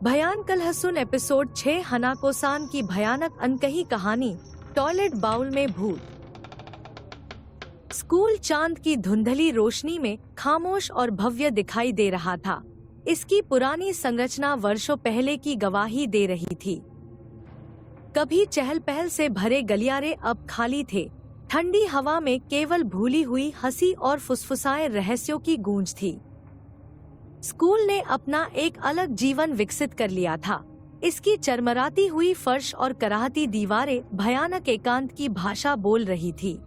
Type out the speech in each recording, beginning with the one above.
भयान कलहसुन episode 6 हनाको-सान की भयानक अनकही कहानी, टॉयलेट बाउल में भूत। स्कूल चांद की धुंधली रोशनी में खामोश और भव्य दिखाई दे रहा था। इसकी पुरानी संरचना वर्षों पहले की गवाही दे रही थी। कभी चहल पहल से भरे गलियारे अब खाली थे। ठंडी हवा में केवल भूली हुई हंसी और फुसफुसाए रहस्यों की गूंज थी। स्कूल ने अपना एक अलग जीवन विकसित कर लिया था। इसकी चरमराती हुई फर्श और कराहती दीवारें भयानक एकांत की भाषा बोल रही थी।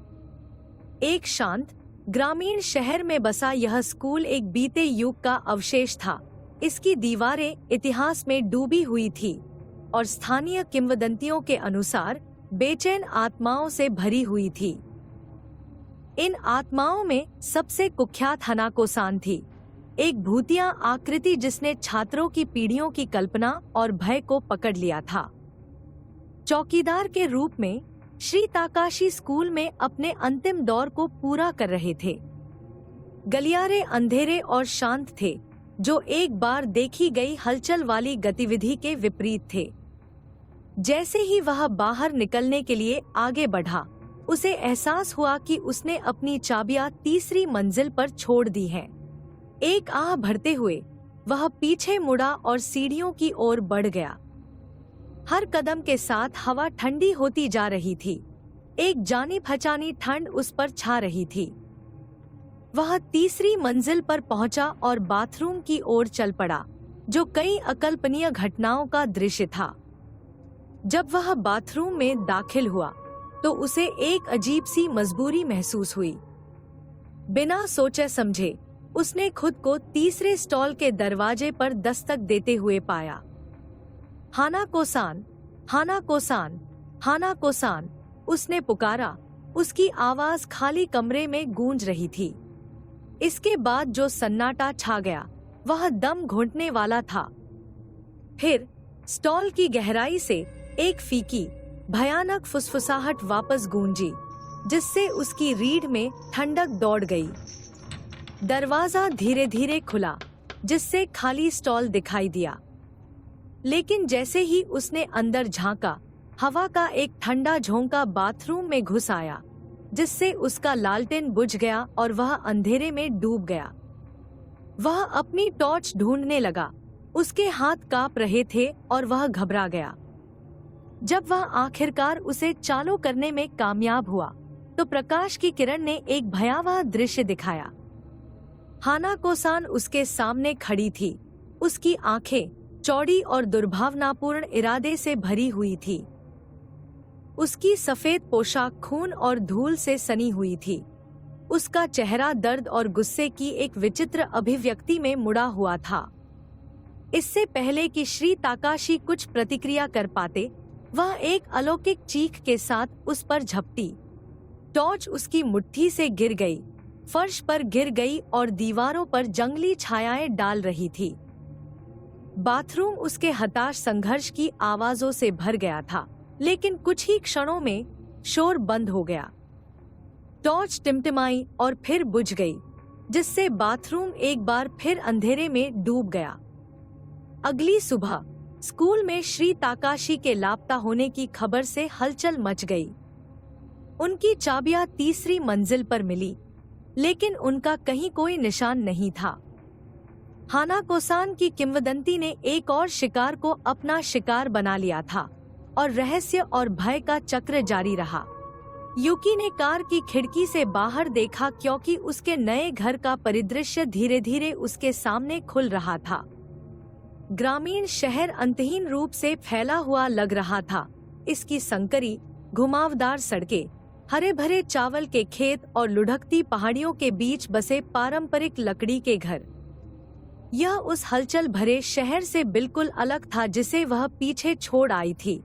एक शांत ग्रामीण शहर में बसा यह स्कूल एक बीते युग का अवशेष था। इसकी दीवारें इतिहास में डूबी हुई थी और स्थानीय किंवदंतियों के अनुसार बेचैन आत्माओं से भरी हुई थी। इन आत्माओं में सबसे कुख्यात हनाको-सान थी, एक भूतिया आकृति जिसने छात्रों की पीढ़ियों की कल्पना और भय को पकड़ लिया था। चौकीदार के रूप में श्री ताकाशी स्कूल में अपने अंतिम दौर को पूरा कर रहे थे। गलियारे अंधेरे और शांत थे, जो एक बार देखी गई हलचल वाली गतिविधि के विपरीत थे। जैसे ही वह बाहर निकलने के लिए आगे बढ़ा, उसे एहसास हुआ कि उसने अपनी चाबियां तीसरी मंजिल पर छोड़ दी हैं। एक आह भरते हुए वह पीछे मुड़ा और सीढ़ियों की ओर बढ़ गया। हर कदम के साथ हवा ठंडी होती जा रही थी। एक जानी पहचानी ठंड उस पर छा रही थी। वह तीसरी मंजिल पर पहुंचा और बाथरूम की ओर चल पड़ा, जो कई अकल्पनीय घटनाओं का दृश्य था। जब वह बाथरूम में दाखिल हुआ तो उसे एक अजीब सी मजबूरी महसूस हुई। बिना सोचे समझे उसने खुद को तीसरे स्टॉल के दरवाजे पर दस्तक देते हुए पाया। हानाको-सान, हानाको-सान, हानाको-सान, उसने पुकारा। उसकी आवाज खाली कमरे में गूंज रही थी। इसके बाद जो सन्नाटा छा गया वह दम घुटने वाला था। फिर स्टॉल की गहराई से एक फीकी भयानक फुसफुसाहट वापस गूंजी, जिससे उसकी रीढ़ में ठंडक दौड़ गई। दरवाजा धीरे धीरे खुला, जिससे खाली स्टॉल दिखाई दिया। लेकिन जैसे ही उसने अंदर झांका, हवा का एक ठंडा झोंका बाथरूम में घुस आया, जिससे उसका लालटेन बुझ गया और वह अंधेरे में डूब गया। वह अपनी टॉर्च ढूंढने लगा। उसके हाथ कांप रहे थे और वह घबरा गया। जब वह आखिरकार उसे चालू करने में कामयाब हुआ, तो प्रकाश की किरण ने एक भयावह दृश्य दिखाया। हानाको-सान उसके सामने खड़ी थी। उसकी आंखें चौड़ी और दुर्भावनापूर्ण इरादे से भरी हुई थी। उसकी सफेद पोशाक खून और धूल से सनी हुई थी। उसका चेहरा दर्द और गुस्से की एक विचित्र अभिव्यक्ति में मुड़ा हुआ था। इससे पहले कि श्री ताकाशी कुछ प्रतिक्रिया कर पाते, वह एक अलौकिक चीख के साथ उस पर झपटी। टॉर्च उसकी मुट्ठी से गिर गई, फर्श पर गिर गई और दीवारों पर जंगली छायाएं डाल रही थी। बाथरूम उसके हताश संघर्ष की आवाजों से भर गया था, लेकिन कुछ ही क्षणों में शोर बंद हो गया। टॉर्च टिमटिमाई और फिर बुझ गई, जिससे बाथरूम एक बार फिर अंधेरे में डूब गया। अगली सुबह स्कूल में श्री ताकाशी के लापता होने की खबर से हलचल मच गई। उनकी चाबियां तीसरी मंजिल पर मिली, लेकिन उनका कहीं कोई निशान नहीं था। हानाको-सान की किंवदंती ने एक और शिकार को अपना शिकार बना लिया था और रहस्य और भय का चक्र जारी रहा। युकी ने कार की खिड़की से बाहर देखा, क्योंकि उसके नए घर का परिदृश्य धीरे धीरे उसके सामने खुल रहा था। ग्रामीण शहर अंतहीन रूप से फैला हुआ लग रहा था। इसकी संकरी घुमावदार सड़कें, हरे भरे चावल के खेत और लुढ़कती पहाड़ियों के बीच बसे पारंपरिक लकड़ी के घर। यह उस हलचल भरे शहर से बिल्कुल अलग था जिसे वह पीछे छोड़ आई थी।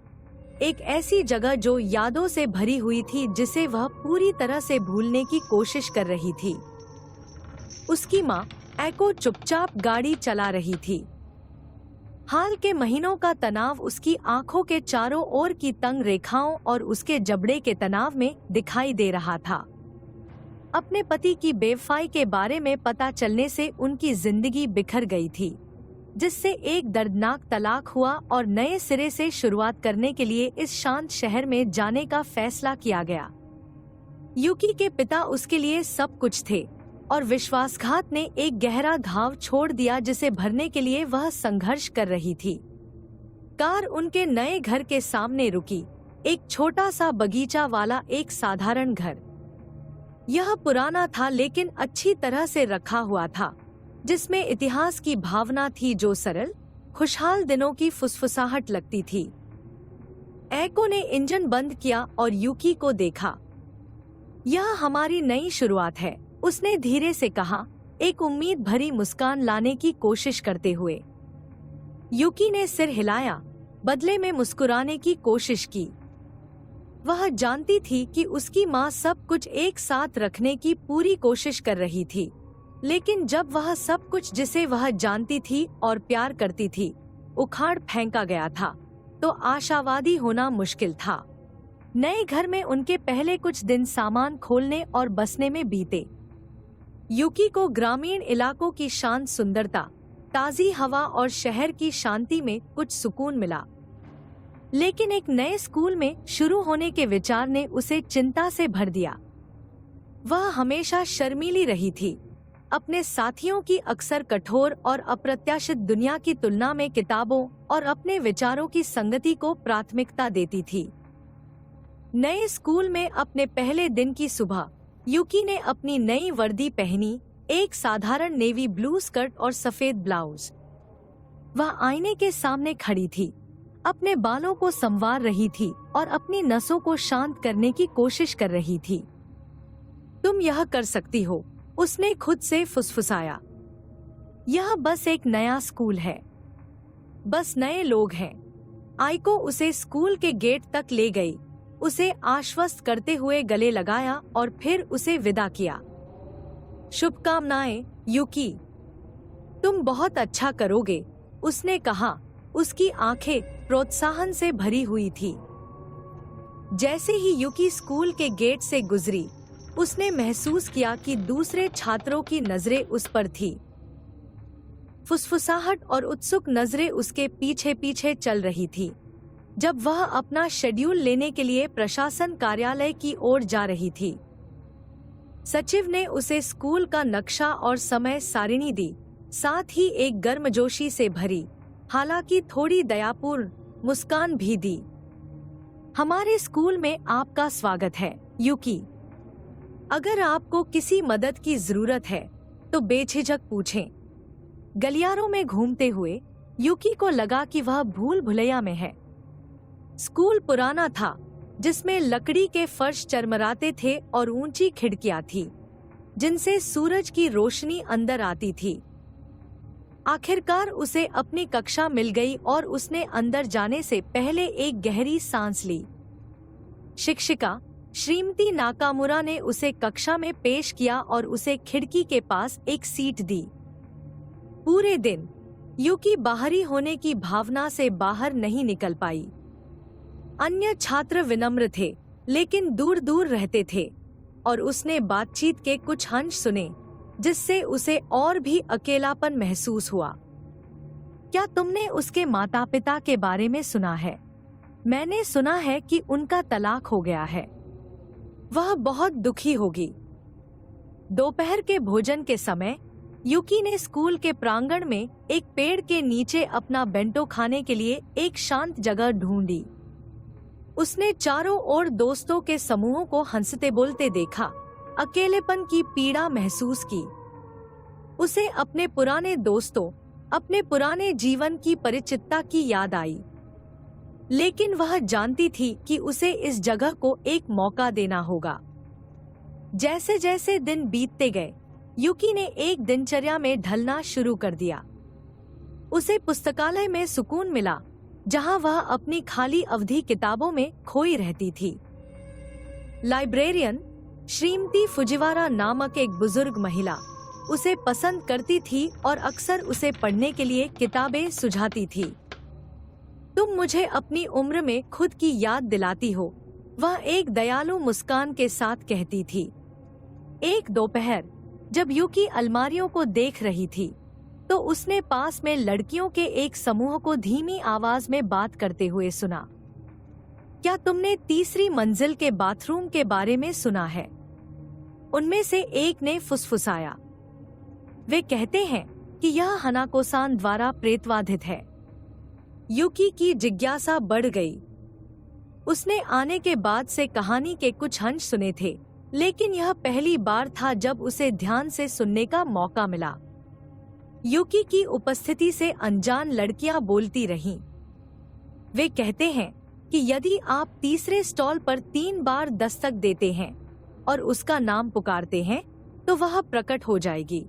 एक ऐसी जगह जो यादों से भरी हुई थी, जिसे वह पूरी तरह से भूलने की कोशिश कर रही थी। उसकी माँ एको चुपचाप गाड़ी चला रही थी। हाल के महीनों का तनाव उसकी आंखों के चारों ओर की तंग रेखाओं और उसके जबड़े के तनाव में दिखाई दे रहा था। अपने पति की बेवफाई के बारे में पता चलने से उनकी जिंदगी बिखर गई थी। जिससे एक दर्दनाक तलाक हुआ और नए सिरे से शुरुआत करने के लिए इस शांत शहर में जाने का फैसला किया गया। यूकी के पिता उसके लिए सब कुछ थे और विश्वासघात ने एक गहरा घाव छोड़ दिया जिसे भरने के लिए वह संघर्ष कर रही थी। कार उनके नए घर के सामने रुकी, एक छोटा सा बगीचा वाला एक साधारण घर। यह पुराना था लेकिन अच्छी तरह से रखा हुआ था, जिसमें इतिहास की भावना थी जो सरल, खुशहाल दिनों की फुसफुसाहट लगती थी। एको ने इंजन बंद किया और यूकी को देखा। यह हमारी नई शुरुआत है, उसने धीरे से कहा, एक उम्मीद भरी मुस्कान लाने की कोशिश करते हुए। यूकी ने सिर हिलाया, बदले में मुस्कुराने की कोशिश की। वह जानती थी कि उसकी माँ सब कुछ एक साथ रखने की पूरी कोशिश कर रही थी, लेकिन जब वह सब कुछ जिसे वह जानती थी और प्यार करती थी उखाड़ फेंका गया था, तो आशावादी होना मुश्किल था। नए घर में उनके पहले कुछ दिन सामान खोलने और बसने में बीते। यूकी को ग्रामीण इलाकों की शांत सुंदरता, ताजी हवा और शहर की शांति में कुछ सुकून मिला, लेकिन एक नए स्कूल में शुरू होने के विचार ने उसे चिंता से भर दिया। वह हमेशा शर्मीली रही थी, अपने साथियों की अक्सर कठोर और अप्रत्याशित दुनिया की तुलना में किताबों और अपने विचारों की संगति को प्राथमिकता देती थी। नए स्कूल में अपने पहले दिन की सुबह यूकी ने अपनी नई वर्दी पहनी, एक साधारण नेवी ब्लू स्कर्ट और सफेद ब्लाउज। वह आईने के सामने खड़ी थी, अपने बालों को संवार रही थी और अपनी नसों को शांत करने की कोशिश कर रही थी। तुम यह कर सकती हो, उसने खुद से फुसफुसाया। यह बस एक नया स्कूल है, बस नए लोग हैं। आइको उसे स्कूल के गेट तक ले गई, उसे आश्वस्त करते हुए गले लगाया और फिर उसे विदा किया। शुभकामनाएं यूकी, तुम बहुत अच्छा करोगे, उसने कहा। उसकी आंखें प्रोत्साहन से भरी हुई थी। जैसे ही यूकी स्कूल के गेट से गुजरी, उसने महसूस किया कि दूसरे छात्रों की नजरें उस पर थी। फुसफुसाहट और उत्सुक नजरें उसके पीछे पीछे चल रही थी जब वह अपना शेड्यूल लेने के लिए प्रशासन कार्यालय की ओर जा रही थी। सचिव ने उसे स्कूल का नक्शा और समय सारिणी दी, साथ ही एक गर्मजोशी से भरी, हालांकि थोड़ी दयापूर्ण मुस्कान भी दी। हमारे स्कूल में आपका स्वागत है यूकी। अगर आपको किसी मदद की जरूरत है तो बेझिझक पूछें। गलियारों में घूमते हुए यूकी को लगा कि वह भूल भुलैया में है। स्कूल पुराना था, जिसमें लकड़ी के फर्श चरमराते थे और ऊंची खिड़कियां थी, जिनसे सूरज की रोशनी अंदर आती थी। आखिरकार उसे अपनी कक्षा मिल गई और उसने अंदर जाने से पहले एक गहरी सांस ली। शिक्षिका श्रीमती नाकामुरा ने उसे कक्षा में पेश किया और उसे खिड़की के पास एक सीट दी। पूरे दिन यूकी बाहरी होने की भावना से बाहर नहीं निकल पाई। अन्य छात्र विनम्र थे, लेकिन दूर दूर रहते थे, और उसने बातचीत के कुछ अंश सुने, जिससे उसे और भी अकेलापन महसूस हुआ। क्या तुमने उसके माता पिता के बारे में सुना है? मैंने सुना है कि उनका तलाक हो गया है। वह बहुत दुखी होगी। दोपहर के भोजन के समय यूकी ने स्कूल के प्रांगण में एक पेड़ के नीचे अपना बेंटो खाने के लिए एक शांत जगह ढूंढी। उसने चारों ओर दोस्तों के समूहों को हंसते बोलते देखा, अकेलेपन की पीड़ा महसूस की। उसे अपने पुराने दोस्तों, अपने पुराने जीवन की परिचितता की याद आई, लेकिन वह जानती थी कि उसे इस जगह को एक मौका देना होगा। जैसे जैसे दिन बीतते गए, यूकी ने एक दिनचर्या में ढलना शुरू कर दिया। उसे पुस्तकालय में सुकून मिला, जहां वह अपनी खाली अवधि किताबों में खोई रहती थी। लाइब्रेरियन श्रीमती फुजिवारा नामक एक बुजुर्ग महिला उसे पसंद करती थी और अक्सर उसे पढ़ने के लिए किताबें सुझाती थी। तुम मुझे अपनी उम्र में खुद की याद दिलाती हो, वह एक दयालु मुस्कान के साथ कहती थी। एक दोपहर जब यूकी अलमारियों को देख रही थी, तो उसने पास में लड़कियों के एक समूह को धीमी आवाज में बात करते हुए सुना। क्या तुमने तीसरी मंजिल के बाथरूम के बारे में सुना है? उनमें से एक ने फुसफुसाया। वे कहते हैं कि यह हनाको-सान द्वारा प्रेतवाधित है। युकी की जिज्ञासा बढ़ गई। उसने आने के बाद से कहानी के कुछ अंश सुने थे, लेकिन यह पहली बार था जब उसे ध्यान से सुनने का मौका मिला। युकी की उपस्थिति से अनजान लड़कियां बोलती रहीं। वे कहते हैं कि यदि आप तीसरे स्टॉल पर 3 बार दस्तक देते हैं और उसका नाम पुकारते हैं तो वह प्रकट हो जाएगी।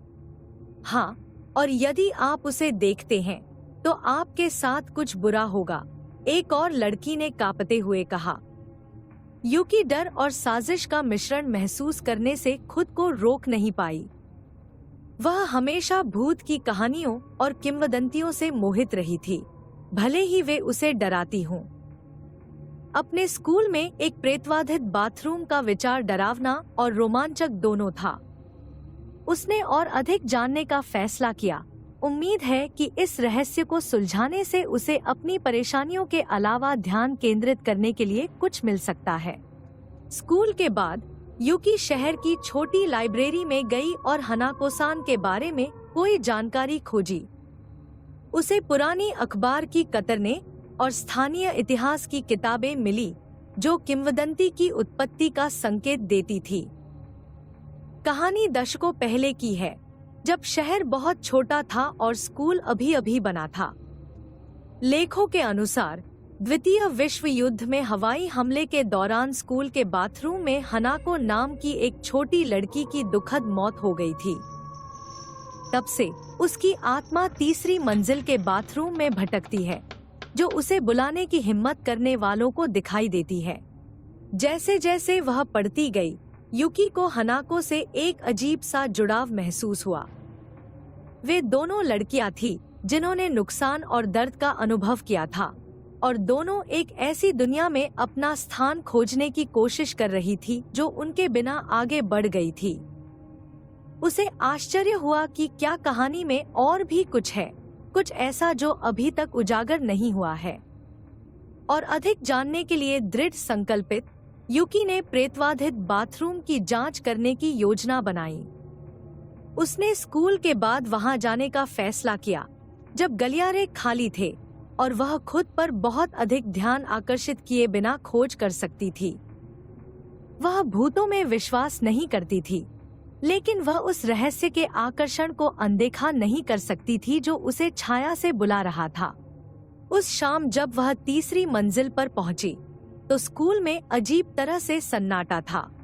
हाँ, और यदि आप उसे देखते हैं तो आपके साथ कुछ बुरा होगा, एक और लड़की ने कांपते हुए कहा। युकी डर और साजिश का मिश्रण महसूस करने से खुद को रोक नहीं पाई। वह हमेशा भूत की कहानियों और किंवदंतियों से मोहित रही थी, भले ही वे उसे डराती हों। अपने स्कूल में एक प्रेतवाधित बाथरूम का विचार डरावना और रोमांचक दोनों था। उसने और अधिक जानने का फैसला किया। उम्मीद है कि इस रहस्य को सुलझाने से उसे अपनी परेशानियों के अलावा ध्यान केंद्रित करने के लिए कुछ मिल सकता है। स्कूल के बाद युकी शहर की छोटी लाइब्रेरी में गई और हनाको-सान के बारे में कोई जानकारी खोजी। उसे पुरानी अखबार की कतरने और स्थानीय इतिहास की किताबें मिली, जो किंवदंती की उत्पत्ति का संकेत देती थी। कहानी दशकों पहले की है, जब शहर बहुत छोटा था और स्कूल अभी-अभी बना था। लेखों के अनुसार द्वितीय विश्व युद्ध में हवाई हमले के दौरान स्कूल के बाथरूम में हनाको नाम की एक छोटी लड़की की दुखद मौत हो गई थी। तब से उसकी आत्मा तीसरी मंजिल के बाथरूम में भटकती है, जो उसे बुलाने की हिम्मत करने वालों को दिखाई देती है। जैसे जैसे वह पढ़ती गई, युकी को हनाको से एक अजीब सा जुड़ाव महसूस हुआ। वे दोनों लड़कियां थीं जिन्होंने नुकसान और दर्द का अनुभव किया था, और दोनों एक ऐसी दुनिया में अपना स्थान खोजने की कोशिश कर रही थी जो उनके बिना आगे बढ़ गई थी। उसे आश्चर्य हुआ कि क्या कहानी में और भी कुछ है, कुछ ऐसा जो अभी तक उजागर नहीं हुआ है। और अधिक जानने के लिए दृढ़ संकल्पित, युकी ने प्रेतवाधित बाथरूम की जांच करने की योजना बनाई। उसने स्कूल के बाद वहां जाने का फैसला किया, जब गलियारे खाली थे और वह खुद पर बहुत अधिक ध्यान आकर्षित किए बिना खोज कर सकती थी। वह भूतों में विश्वास नहीं करती थी, लेकिन वह उस रहस्य के आकर्षण को अनदेखा नहीं कर सकती थी जो उसे छाया से बुला रहा था। उस शाम जब वह तीसरी मंजिल पर पहुंची, तो स्कूल में अजीब तरह से सन्नाटा था।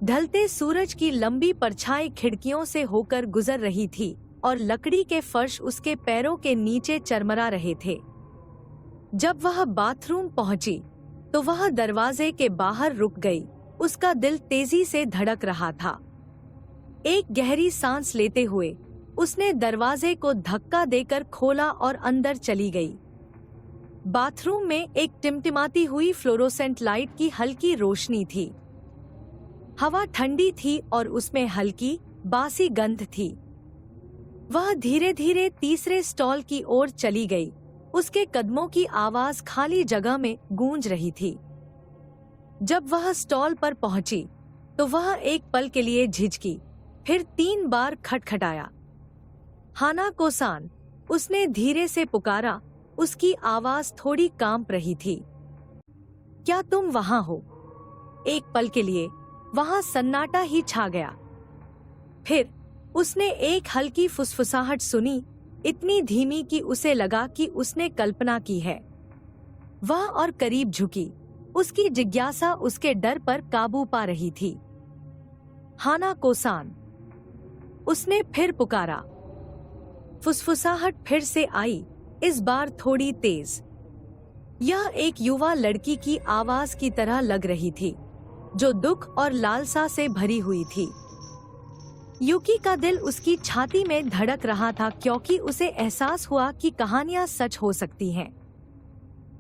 ढलते सूरज की लंबी परछाई खिड़कियों से होकर गुजर रही थी और लकड़ी के फर्श उसके पैरों के नीचे चरमरा रहे थे। जब वह बाथरूम पहुंची, तो वह दरवाजे के बाहर रुक गई। उसका दिल तेजी से धड़क रहा था। एक गहरी सांस लेते हुए उसने दरवाजे को धक्का देकर खोला और अंदर चली गई। बाथरूम में एक टिमटिमाती हुई फ्लोरोसेंट लाइट की हल्की रोशनी थी। हवा ठंडी थी और उसमें हल्की बासी गंध थी। वह धीरे धीरे तीसरे स्टॉल की ओर चली गई। उसके कदमों की आवाज खाली जगह में गूंज रही थी। जब वह स्टॉल पर पहुंची, तो वह एक पल के लिए झिझकी, फिर 3 बार खटखटाया। हनाको-सान, उसने धीरे से पुकारा। उसकी आवाज थोड़ी कांप रही थी। क्या तुम वहां हो? एक पल के लिए वहां सन्नाटा ही छा गया। फिर उसने एक हल्की फुसफुसाहट सुनी, इतनी धीमी कि उसे लगा कि उसने कल्पना की है। वह और करीब झुकी। उसकी जिज्ञासा उसके डर पर काबू पा रही थी। हनाको-सान, उसने फिर पुकारा। फुसफुसाहट फिर से आई, इस बार थोड़ी तेज। यह एक युवा लड़की की आवाज की तरह लग रही थी, जो दुख और लालसा से भरी हुई थी। युकी का दिल उसकी छाती में धड़क रहा था, क्योंकि उसे एहसास हुआ कि कहानियां सच हो सकती हैं।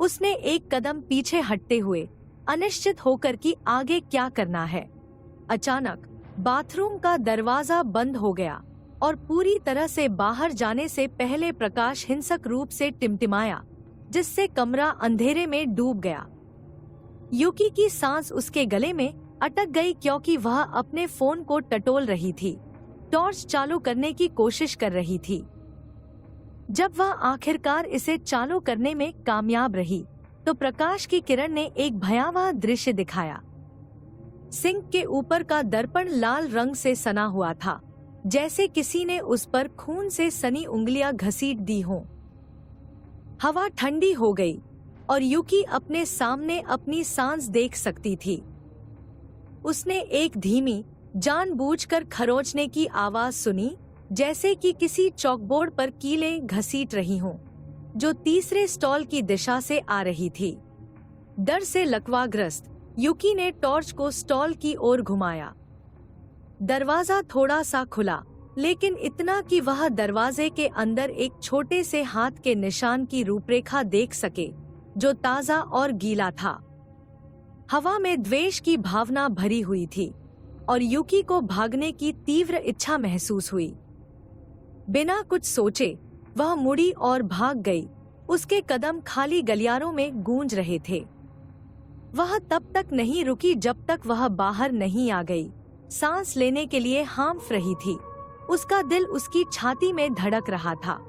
उसने एक कदम पीछे हटते हुए, अनिश्चित होकर कि आगे क्या करना है। अचानक बाथरूम का दरवाजा बंद हो गया और पूरी तरह से बाहर जाने से पहले प्रकाश हिंसक रूप से टिमटिमाया, जिससे कमरा अंधेरे में डूब गया। यूकी की सांस उसके गले में अटक गई क्योंकि वह अपने फोन को टटोल रही थी, टॉर्च चालू करने की कोशिश कर रही थी। जब वह आखिरकार इसे चालू करने में कामयाब रही तो प्रकाश की किरण ने एक भयावह दृश्य दिखाया। सिंक के ऊपर का दर्पण लाल रंग से सना हुआ था, जैसे किसी ने उस पर खून से सनी उंगलियां घसीट दी हों। हवा ठंडी हो गई और यूकी अपने सामने अपनी सांस देख सकती थी। उसने एक धीमी, जानबूझकर खरोंचने की आवाज सुनी, जैसे कि किसी चॉकबोर्ड पर कीलें घसीट रही हों, जो तीसरे स्टॉल की दिशा से आ रही थी। डर से लकवाग्रस्त यूकी ने टॉर्च को स्टॉल की ओर घुमाया। दरवाजा थोड़ा सा खुला, लेकिन इतना कि वह दरवाजे के अंदर एक छोटे से हाथ के निशान की रूपरेखा देख सके, जो ताजा और गीला था। हवा में द्वेष की भावना भरी हुई थी और यूकी को भागने की तीव्र इच्छा महसूस हुई। बिना कुछ सोचे वह मुड़ी और भाग गई। उसके कदम खाली गलियारों में गूंज रहे थे। वह तब तक नहीं रुकी जब तक वह बाहर नहीं आ गई। सांस लेने के लिए हाँफ रही थी। उसका दिल उसकी छाती में धड़क रहा था।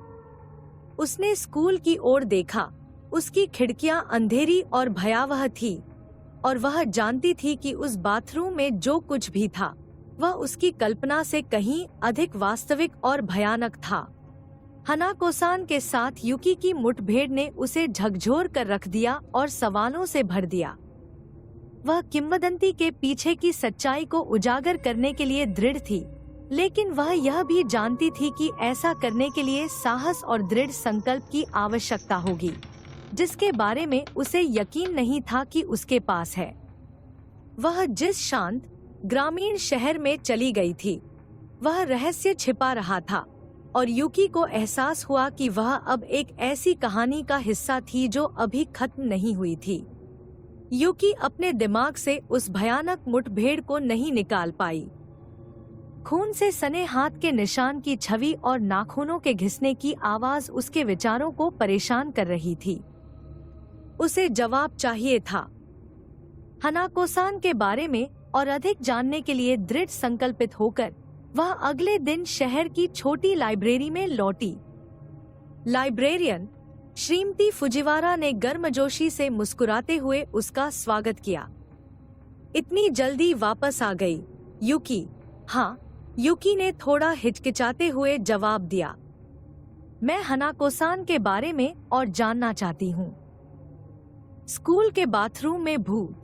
उसने स्कूल की ओर देखा। उसकी खिड़कियां अंधेरी और भयावह थी और वह जानती थी कि उस बाथरूम में जो कुछ भी था वह उसकी कल्पना से कहीं अधिक वास्तविक और भयानक था। हनाको-सान के साथ यूकी की मुठभेड़ ने उसे झकझोर कर रख दिया और सवालों से भर दिया। वह किंवदंती के पीछे की सच्चाई को उजागर करने के लिए दृढ़ थी, लेकिन वह यह भी जानती थी कि ऐसा करने के लिए साहस और दृढ़ संकल्प की आवश्यकता होगी, जिसके बारे में उसे यकीन नहीं था कि उसके पास है। वह जिस शांत ग्रामीण शहर में चली गई थी, वह रहस्य छिपा रहा था और यूकी को एहसास हुआ कि वह अब एक ऐसी कहानी का हिस्सा थी जो अभी खत्म नहीं हुई थी। यूकी अपने दिमाग से उस भयानक मुठभेड़ को नहीं निकाल पाई। खून से सने हाथ के निशान की छवि और नाखूनों के घिसने की आवाज उसके विचारों को परेशान कर रही थी। उसे जवाब चाहिए था। हनाको-सान के बारे में और अधिक जानने के लिए दृढ़ संकल्पित होकर वह अगले दिन शहर की छोटी लाइब्रेरी में लौटी। लाइब्रेरियन श्रीमती फुजिवारा ने गर्मजोशी से मुस्कुराते हुए उसका स्वागत किया। इतनी जल्दी वापस आ गई, यूकी? हाँ, यूकी ने थोड़ा हिचकिचाते हुए जवाब दिया। मैं हनाको-सान के बारे में और जानना चाहती हूँ। स्कूल के बाथरूम में भूत।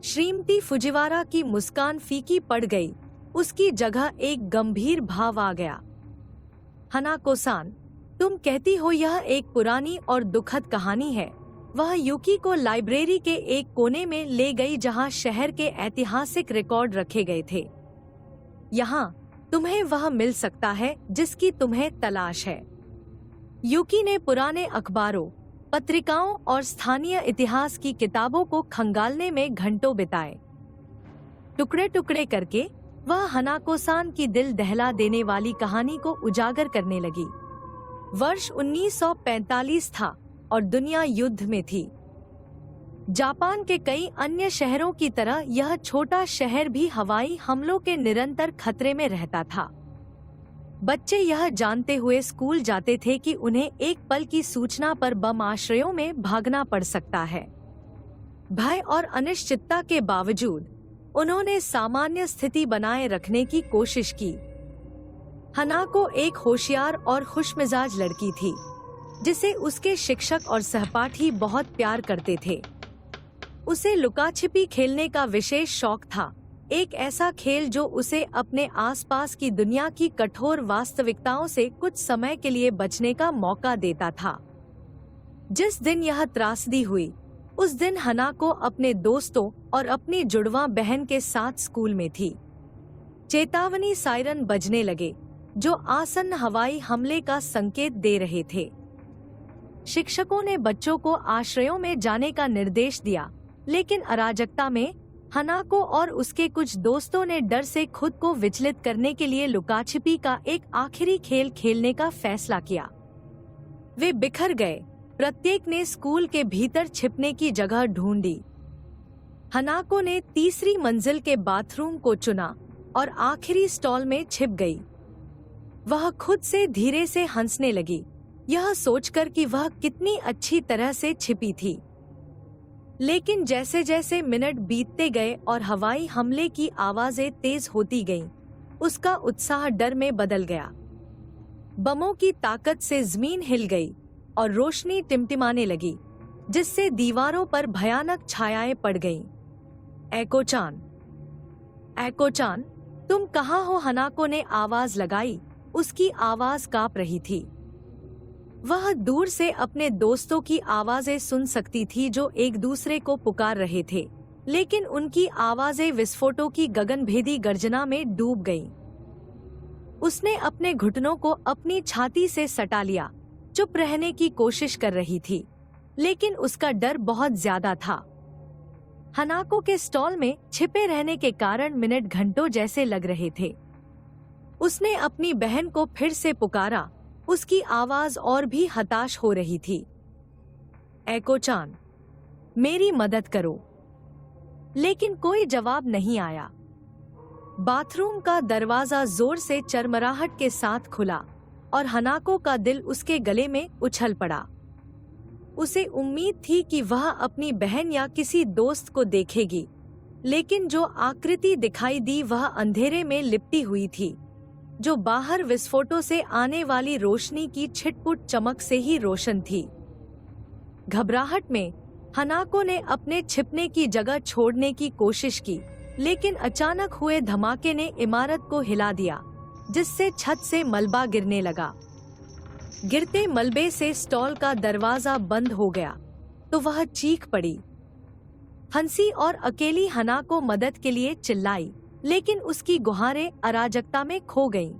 श्रीमती फुजिवारा की मुस्कान फीकी पड़ गई। उसकी जगह एक गंभीर भाव आ गया। हनाको-सान, तुम कहती हो यह एक पुरानी और दुखद कहानी है। वह यूकी को लाइब्रेरी के एक कोने में ले गई जहां शहर के ऐतिहासिक रिकॉर्ड रखे गए थे। यहाँ तुम्हें वह मिल सकता है जिसकी तुम्हें तलाश है। यूकी ने पुराने अखबारों, पत्रिकाओं और स्थानीय इतिहास की किताबों को खंगालने में घंटों बिताए। टुकड़े टुकड़े करके वह हनाको-सान की दिल दहला देने वाली कहानी को उजागर करने लगी। वर्ष 1945 था और दुनिया युद्ध में थी। जापान के कई अन्य शहरों की तरह यह छोटा शहर भी हवाई हमलों के निरंतर खतरे में रहता था। बच्चे यह जानते हुए स्कूल जाते थे कि उन्हें एक पल की सूचना पर बम आश्रयों में भागना पड़ सकता है। भय और अनिश्चितता के बावजूद उन्होंने सामान्य स्थिति बनाए रखने की कोशिश की। हनाको एक होशियार और खुशमिजाज लड़की थी, जिसे उसके शिक्षक और सहपाठी बहुत प्यार करते थे। उसे लुका छिपी खेलने का विशेष शौक था, एक ऐसा खेल जो उसे अपने आसपास की दुनिया की कठोर वास्तविकताओं से कुछ समय के लिए बचने का मौका देता था। जिस दिन यह त्रासदी हुई, उस दिन हनाको अपने दोस्तों और अपनी जुड़वा बहन के साथ स्कूल में थी। चेतावनी सायरन बजने लगे, जो आसन्न हवाई हमले का संकेत दे रहे थे। शिक्षकों ने बच्चों को आश्रयों में जाने का निर्देश दिया, लेकिन अराजकता में हनाको और उसके कुछ दोस्तों ने डर से खुद को विचलित करने के लिए लुकाछिपी का एक आखिरी खेल खेलने का फैसला किया। वे बिखर गए, प्रत्येक ने स्कूल के भीतर छिपने की जगह ढूंढी। हनाको ने तीसरी मंजिल के बाथरूम को चुना और आखिरी स्टॉल में छिप गई। वह खुद से धीरे से हंसने लगी, यह सोचकर कि वह कितनी अच्छी तरह से छिपी थी। लेकिन जैसे जैसे मिनट बीतते गए और हवाई हमले की आवाजें तेज होती गईं, उसका उत्साह डर में बदल गया। बमों की ताकत से जमीन हिल गई और रोशनी टिमटिमाने लगी, जिससे दीवारों पर भयानक छायाएं पड़ गईं। एकोचान, एकोचान, तुम कहाँ हो? हनाको ने आवाज लगाई। उसकी आवाज कांप रही थी। वह दूर से अपने दोस्तों की आवाजें सुन सकती थी जो एक दूसरे को पुकार रहे थे, लेकिन उनकी आवाजें विस्फोटों की गगनभेदी गर्जना में डूब गईं। उसने अपने घुटनों को अपनी छाती से सटा लिया, चुप रहने की कोशिश कर रही थी, लेकिन उसका डर बहुत ज्यादा था। हनाको के स्टॉल में छिपे रहने के कारण मिनट घंटों जैसे लग रहे थे। उसने अपनी बहन को फिर से पुकारा, उसकी आवाज और भी हताश हो रही थी। एकोचान, मेरी मदद करो। लेकिन कोई जवाब नहीं आया। बाथरूम का दरवाजा जोर से चरमराहट के साथ खुला और हनाको का दिल उसके गले में उछल पड़ा। उसे उम्मीद थी कि वह अपनी बहन या किसी दोस्त को देखेगी, लेकिन जो आकृति दिखाई दी वह अंधेरे में लिपटी हुई थी, जो बाहर विस्फोटों से आने वाली रोशनी की छिटपुट चमक से ही रोशन थी। घबराहट में हनाको ने अपने छिपने की जगह छोड़ने की कोशिश की, लेकिन अचानक हुए धमाके ने इमारत को हिला दिया, जिससे छत से मलबा गिरने लगा। गिरते मलबे से स्टॉल का दरवाजा बंद हो गया तो वह चीख पड़ी। हंसी और अकेली हनाको मदद के लिए चिल्लाई, लेकिन उसकी गुहारें अराजकता में खो गईं।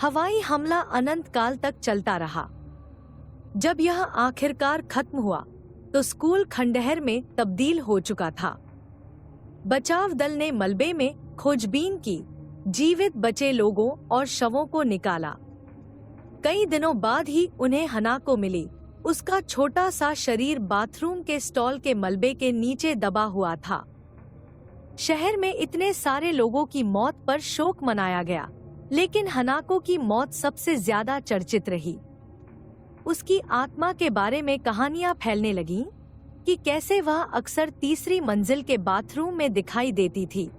हवाई हमला अनंत काल तक चलता रहा। जब यह आखिरकार खत्म हुआ तो स्कूल खंडहर में तब्दील हो चुका था। बचाव दल ने मलबे में खोजबीन की, जीवित बचे लोगों और शवों को निकाला। कई दिनों बाद ही उन्हें हनाको मिली। उसका छोटा सा शरीर बाथरूम के स्टॉल के मलबे के नीचे दबा हुआ था। शहर में इतने सारे लोगों की मौत पर शोक मनाया गया, लेकिन हनाको की मौत सबसे ज्यादा चर्चित रही। उसकी आत्मा के बारे में कहानियां फैलने लगीं कि कैसे वह अक्सर तीसरी मंजिल के बाथरूम में दिखाई देती थी,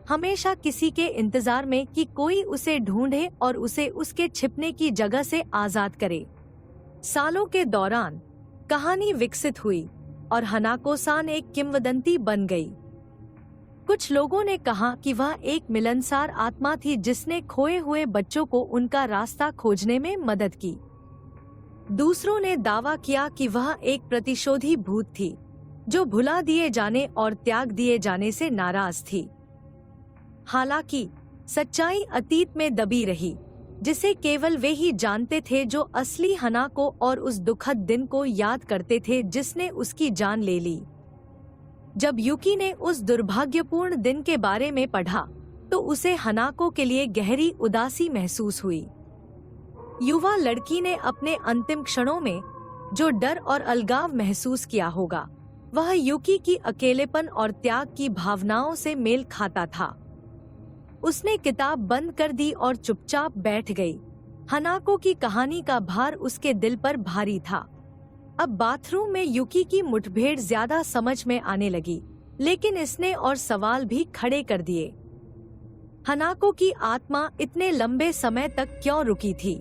हमेशा किसी के इंतजार में कि कोई उसे ढूंढे और उसे उसके छिपने की जगह से आजाद करे। सालों के दौरान कहानी विकसित हुई और हनाको-सान एक किंवदंती बन गई। कुछ लोगों ने कहा कि वह एक मिलनसार आत्मा थी जिसने खोए हुए बच्चों को उनका रास्ता खोजने में मदद की। दूसरों ने दावा किया कि वह एक प्रतिशोधी भूत थी जो भुला दिए जाने और त्याग दिए जाने से नाराज थी। हालांकि सच्चाई अतीत में दबी रही, जिसे केवल वे ही जानते थे जो असली हनाको और उस दुखद दिन को याद करते थे जिसने उसकी जान ले ली। जब युकी ने उस दुर्भाग्यपूर्ण दिन के बारे में पढ़ा तो उसे हनाको के लिए गहरी उदासी महसूस हुई। युवा लड़की ने अपने अंतिम क्षणों में जो डर और अलगाव महसूस किया होगा, वह युकी की अकेलेपन और त्याग की भावनाओं से मेल खाता था। उसने किताब बंद कर दी और चुपचाप बैठ गई। हनाको की कहानी का भार उसके दिल पर भारी था। अब बाथरूम में युकी की मुठभेड़ ज्यादा समझ में आने लगी, लेकिन इसने और सवाल भी खड़े कर दिए। हनाको की आत्मा इतने लंबे समय तक क्यों रुकी थी?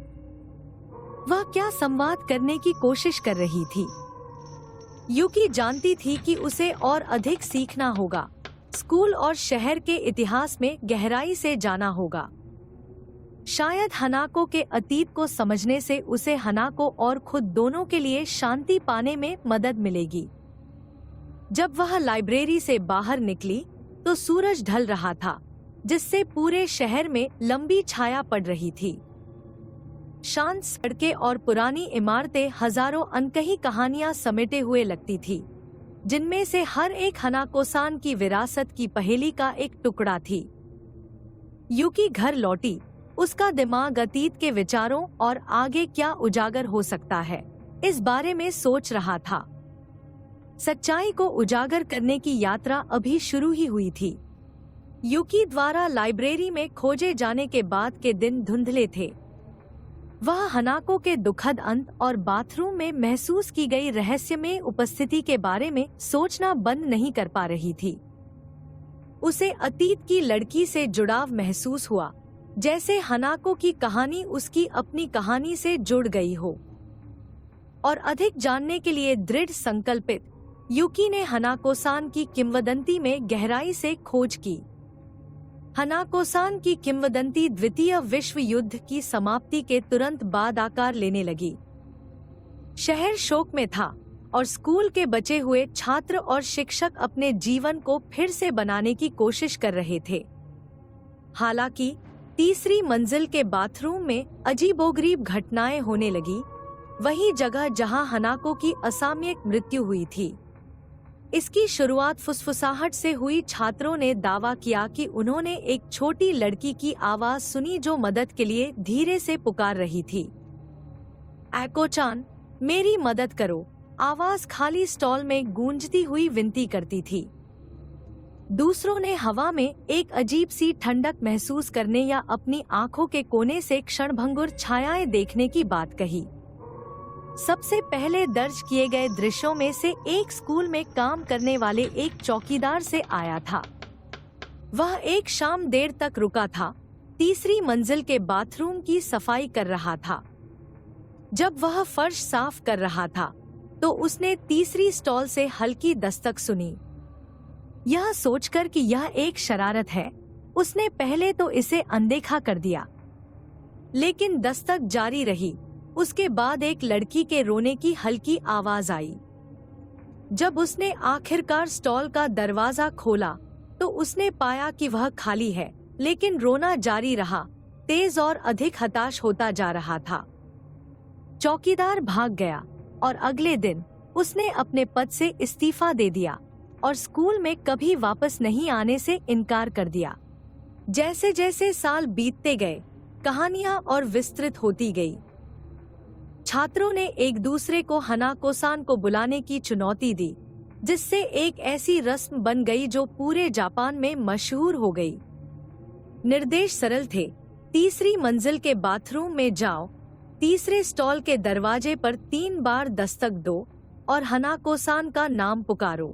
वह क्या संवाद करने की कोशिश कर रही थी? युकी जानती थी कि उसे और अधिक सीखना होगा, स्कूल और शहर के इतिहास में गहराई से जाना होगा। शायद हनाको के अतीत को समझने से उसे हनाको और खुद दोनों के लिए शांति पाने में मदद मिलेगी। जब वह लाइब्रेरी से बाहर निकली तो सूरज ढल रहा था, जिससे पूरे शहर में लंबी छाया पड़ रही थी। शांत सड़कें और पुरानी इमारतें हजारों अनकही कहानियां समेटे हुए लगती थी। जिनमें से हर एक हनाको-सान की विरासत की पहेली का एक टुकड़ा थी। यूकी घर लौटी। उसका दिमाग अतीत के विचारों और आगे क्या उजागर हो सकता है, इस बारे में सोच रहा था। सच्चाई को उजागर करने की यात्रा अभी शुरू ही हुई थी। यूकी द्वारा लाइब्रेरी में खोजे जाने के बाद के दिन धुंधले थे। वह हनाको के दुखद अंत और बाथरूम में महसूस की गई रहस्यमय उपस्थिति के बारे में सोचना बंद नहीं कर पा रही थी। उसे अतीत की लड़की से जुड़ाव महसूस हुआ, जैसे हनाको की कहानी उसकी अपनी कहानी से जुड़ गई हो। और अधिक जानने के लिए दृढ़ संकल्पित, यूकी ने हनाको-सान की किंवदंती में गहराई से खोज की। हनाको-सान की किंवदंती द्वितीय विश्व युद्ध की समाप्ति के तुरंत बाद आकार लेने लगी। शहर शोक में था और स्कूल के बचे हुए छात्र और शिक्षक अपने जीवन को फिर से बनाने की कोशिश कर रहे थे। हालांकि तीसरी मंजिल के बाथरूम में अजीबोगरीब घटनाएं होने लगी, वही जगह जहां हनाको की असामयिक मृत्यु हुई थी। इसकी शुरुआत फुसफुसाहट से हुई। छात्रों ने दावा किया कि उन्होंने एक छोटी लड़की की आवाज सुनी जो मदद के लिए धीरे से पुकार रही थी। एको-चान, मेरी मदद करो, आवाज खाली स्टॉल में गूंजती हुई विनती करती थी। दूसरों ने हवा में एक अजीब सी ठंडक महसूस करने या अपनी आंखों के कोने से क्षणभंगुर छायाएं देखने की बात कही। सबसे पहले दर्ज किए गए दृश्यों में से एक स्कूल में काम करने वाले एक चौकीदार से आया था। वह एक शाम देर तक रुका था, तीसरी मंजिल के बाथरूम की सफाई कर रहा था। जब वह फर्श साफ कर रहा था, तो उसने तीसरी स्टॉल से हल्की दस्तक सुनी। यह सोचकर कि यह एक शरारत है, उसने पहले तो इसे अनदेखा कर दिया, लेकिन दस्तक जारी रही। उसके बाद एक लड़की के रोने की हल्की आवाज आई। जब उसने आखिरकार स्टॉल का दरवाजा खोला, तो उसने पाया कि वह खाली है, लेकिन रोना जारी रहा, तेज और अधिक हताश होता जा रहा था। चौकीदार भाग गया और अगले दिन उसने अपने पद से इस्तीफा दे दिया और स्कूल में कभी वापस नहीं आने से इनकार कर दिया। जैसे जैसे साल बीतते गए, कहानियां और विस्तृत होती गई। छात्रों ने एक दूसरे को हनाको-सान को बुलाने की चुनौती दी, जिससे एक ऐसी रस्म बन गई जो पूरे जापान में मशहूर हो गई। निर्देश सरल थे। तीसरी मंजिल के बाथरूम में जाओ, तीसरे स्टॉल के दरवाजे पर 3 बार दस्तक दो और हनाको-सान का नाम पुकारो।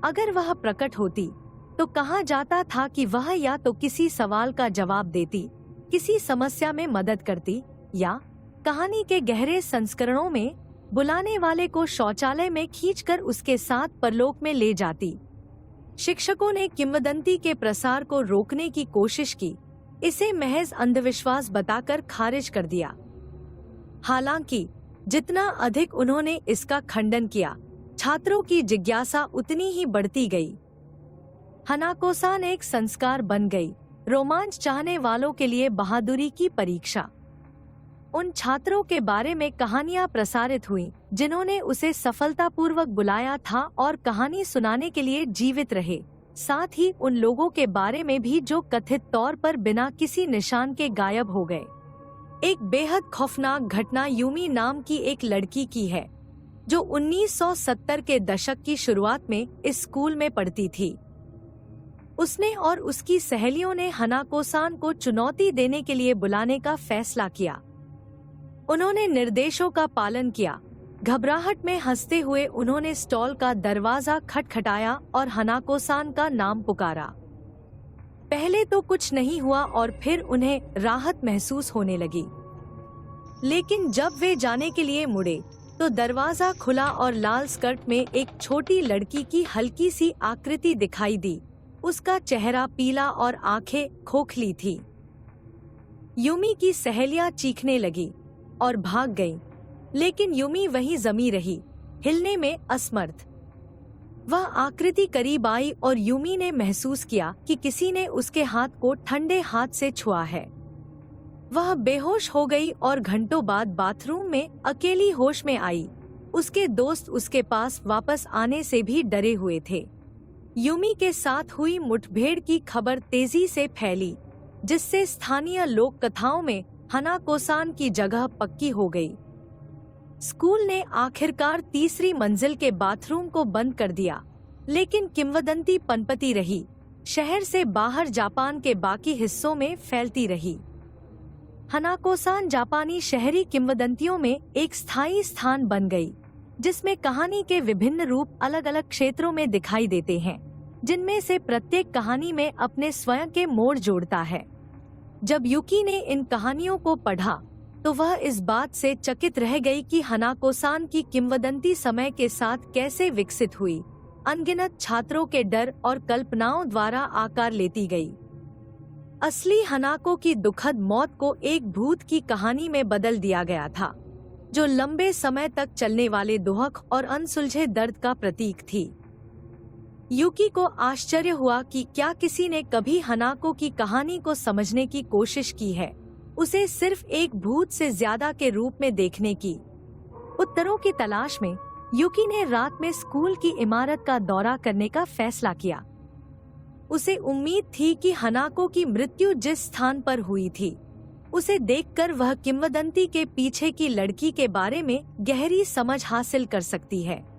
अगर वह प्रकट होती, तो कहा जाता था कि वह या तो किसी सवाल का जवाब देती, किसी समस्या में मदद करती, या कहानी के गहरे संस्करणों में बुलाने वाले को शौचालय में खींचकर उसके साथ परलोक में ले जाती। शिक्षकों ने किंवदंती के प्रसार को रोकने की कोशिश की, इसे महज अंधविश्वास बताकर खारिज कर दिया। हालांकि जितना अधिक उन्होंने इसका खंडन किया, छात्रों की जिज्ञासा उतनी ही बढ़ती गई। हनाको-सान एक संस्कार बन गई, रोमांच चाहने वालों के लिए बहादुरी की परीक्षा। उन छात्रों के बारे में कहानियां प्रसारित हुईं, जिन्होंने उसे सफलतापूर्वक बुलाया था और कहानी सुनाने के लिए जीवित रहे। साथ ही उन लोगों के बारे में भी जो कथित तौर पर बिना किसी निशान के गायब हो गए। एक बेहद खौफनाक घटना यूमी नाम की एक लड़की की है, जो 1970 के दशक की शुरुआत में इस स्कूल में पढ़ती थी। उसने और उसकी सहेलियों ने हनाको-सान को चुनौती देने के लिए बुलाने का फैसला किया। उन्होंने निर्देशों का पालन किया। घबराहट में हंसते हुए उन्होंने स्टॉल का दरवाजा खटखटाया और हनाको-सान का नाम पुकारा। पहले तो कुछ नहीं हुआ और फिर उन्हें राहत महसूस होने लगी, लेकिन जब वे जाने के लिए मुड़े, तो दरवाजा खुला और लाल स्कर्ट में एक छोटी लड़की की हल्की सी आकृति दिखाई दी। उसका चेहरा पीला और आंखें खोखली थी। यूमी की सहेलियां चीखने लगी और भाग गईं, लेकिन यूमी वहीं जमी रही, हिलने में असमर्थ। वह आकृति करीब आई और यूमी ने महसूस किया कि किसी ने उसके हाथ को ठंडे हाथ से छुआ है। वह बेहोश हो गई और घंटों बाद बाथरूम में अकेली होश में आई। उसके दोस्त उसके पास वापस आने से भी डरे हुए थे। यूमी के साथ हुई मुठभेड़ की खबर तेजी से फैली, जिससे स्थानीय लोक कथाओं में हनाको-सान की जगह पक्की हो गई। स्कूल ने आखिरकार तीसरी मंजिल के बाथरूम को बंद कर दिया, लेकिन किंवदंती पनपती रही, शहर से बाहर जापान के बाकी हिस्सों में फैलती रही। हनाको-सान जापानी शहरी किंवदंतियों में एक स्थायी स्थान बन गई, जिसमें कहानी के विभिन्न रूप अलग अलग क्षेत्रों में दिखाई देते हैं, जिनमें से प्रत्येक कहानी में अपने स्वयं के मोड़ जोड़ता है। जब युकी ने इन कहानियों को पढ़ा तो वह इस बात से चकित रह गई कि हनाको-सान की किंवदंती समय के साथ कैसे विकसित हुई, अनगिनत छात्रों के डर और कल्पनाओं द्वारा आकार लेती गई। असली हनाको की दुखद मौत को एक भूत की कहानी में बदल दिया गया था, जो लंबे समय तक चलने वाले दुख और अनसुलझे दर्द का प्रतीक थी। युकी को आश्चर्य हुआ कि क्या किसी ने कभी हनाको की कहानी को समझने की कोशिश की है, उसे सिर्फ एक भूत से ज्यादा के रूप में देखने की। उत्तरों की तलाश में युकी ने रात में स्कूल की इमारत का दौरा करने का फैसला किया। उसे उम्मीद थी कि हनाको की मृत्यु जिस स्थान पर हुई थी, उसे देखकर वह किंवदंती के पीछे की लड़की के बारे में गहरी समझ हासिल कर सकती है।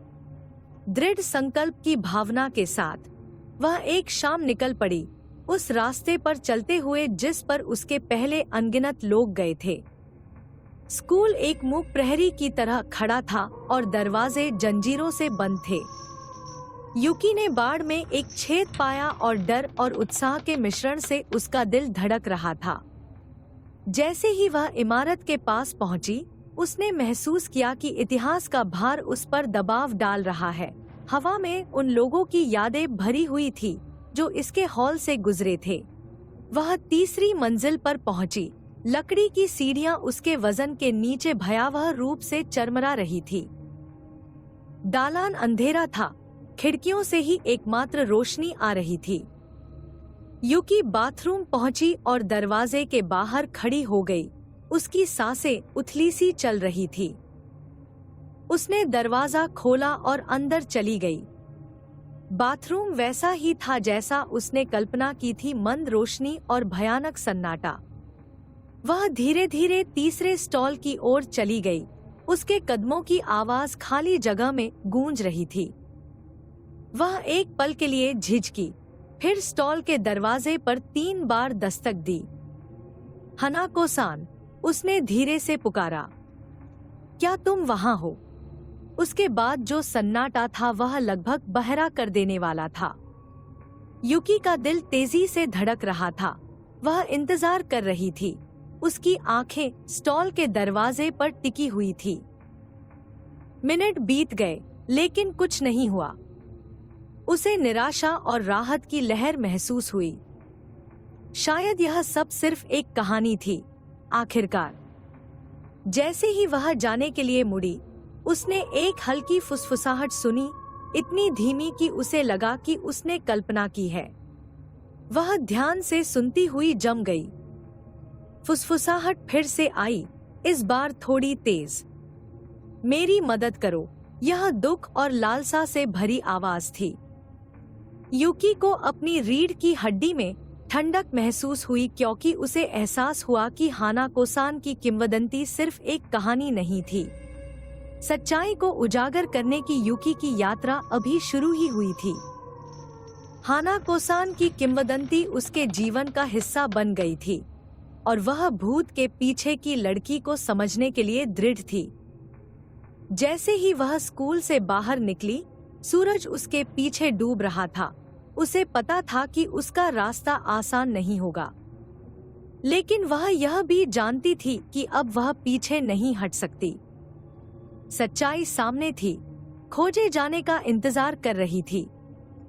दृढ़ संकल्प की भावना के साथ वह एक शाम निकल पड़ी, उस रास्ते पर चलते हुए जिस पर उसके पहले अनगिनत लोग गए थे। स्कूल एक मूक प्रहरी की तरह खड़ा था और दरवाजे जंजीरों से बंद थे। युकी ने बाड़ में एक छेद पाया और डर और उत्साह के मिश्रण से उसका दिल धड़क रहा था। जैसे ही वह इमारत के पास पहुंची, उसने महसूस किया कि इतिहास का भार उस पर दबाव डाल रहा है। हवा में उन लोगों की यादें भरी हुई थी जो इसके हॉल से गुजरे थे। वह तीसरी मंजिल पर पहुंची। लकड़ी की सीढ़ियां उसके वजन के नीचे भयावह रूप से चरमरा रही थी। दालान अंधेरा था, खिड़कियों से ही एकमात्र रोशनी आ रही थी। युकी बाथरूम पहुंची और दरवाजे के बाहर खड़ी हो गई। उसकी सांसें उथली सी चल रही थी। उसने दरवाजा खोला और अंदर चली गई। बाथरूम वैसा ही था जैसा उसने कल्पना की थी, मंद रोशनी और भयानक सन्नाटा। वह धीरे धीरे तीसरे स्टॉल की ओर चली गई। उसके कदमों की आवाज खाली जगह में गूंज रही थी। वह एक पल के लिए झिझकी, फिर स्टॉल के दरवाजे पर 3 बार दस्तक दी। हनाको-सान, उसने धीरे से पुकारा, क्या तुम वहां हो? उसके बाद जो सन्नाटा था वह लगभग बहरा कर देने वाला था। युकी का दिल तेजी से धड़क रहा था। वह इंतजार कर रही थी। उसकी आंखें स्टॉल के दरवाजे पर टिकी हुई थी। मिनट बीत गए, लेकिन कुछ नहीं हुआ। उसे निराशा और राहत की लहर महसूस हुई। शायद यह सब सिर्फ एक कहानी थी। आखिरकार, जैसे ही वह जाने के लिए मुड़ी, उसने एक हल्की फुसफुसाहट सुनी, इतनी धीमी कि उसे लगा कि उसने कल्पना की है। वह ध्यान से सुनती हुई जम गई। फुसफुसाहट फिर से आई, इस बार थोड़ी तेज। मेरी मदद करो, यह दुख और लालसा से भरी आवाज थी। युकी को अपनी रीढ़ की हड्डी में ठंडक महसूस हुई, क्योंकि उसे एहसास हुआ कि हनाको-सान की किंवदंती सिर्फ एक कहानी नहीं थी। सच्चाई को उजागर करने की युकी की यात्रा अभी शुरू ही हुई थी। हनाको-सान की किंवदंती उसके जीवन का हिस्सा बन गई थी और वह भूत के पीछे की लड़की को समझने के लिए दृढ़ थी। जैसे ही वह स्कूल से बाहर निकली, सूरज उसके पीछे डूब रहा था। उसे पता था कि उसका रास्ता आसान नहीं होगा, लेकिन वह यह भी जानती थी कि अब वह पीछे नहीं हट सकती। सच्चाई सामने थी, खोजे जाने का इंतजार कर रही थी,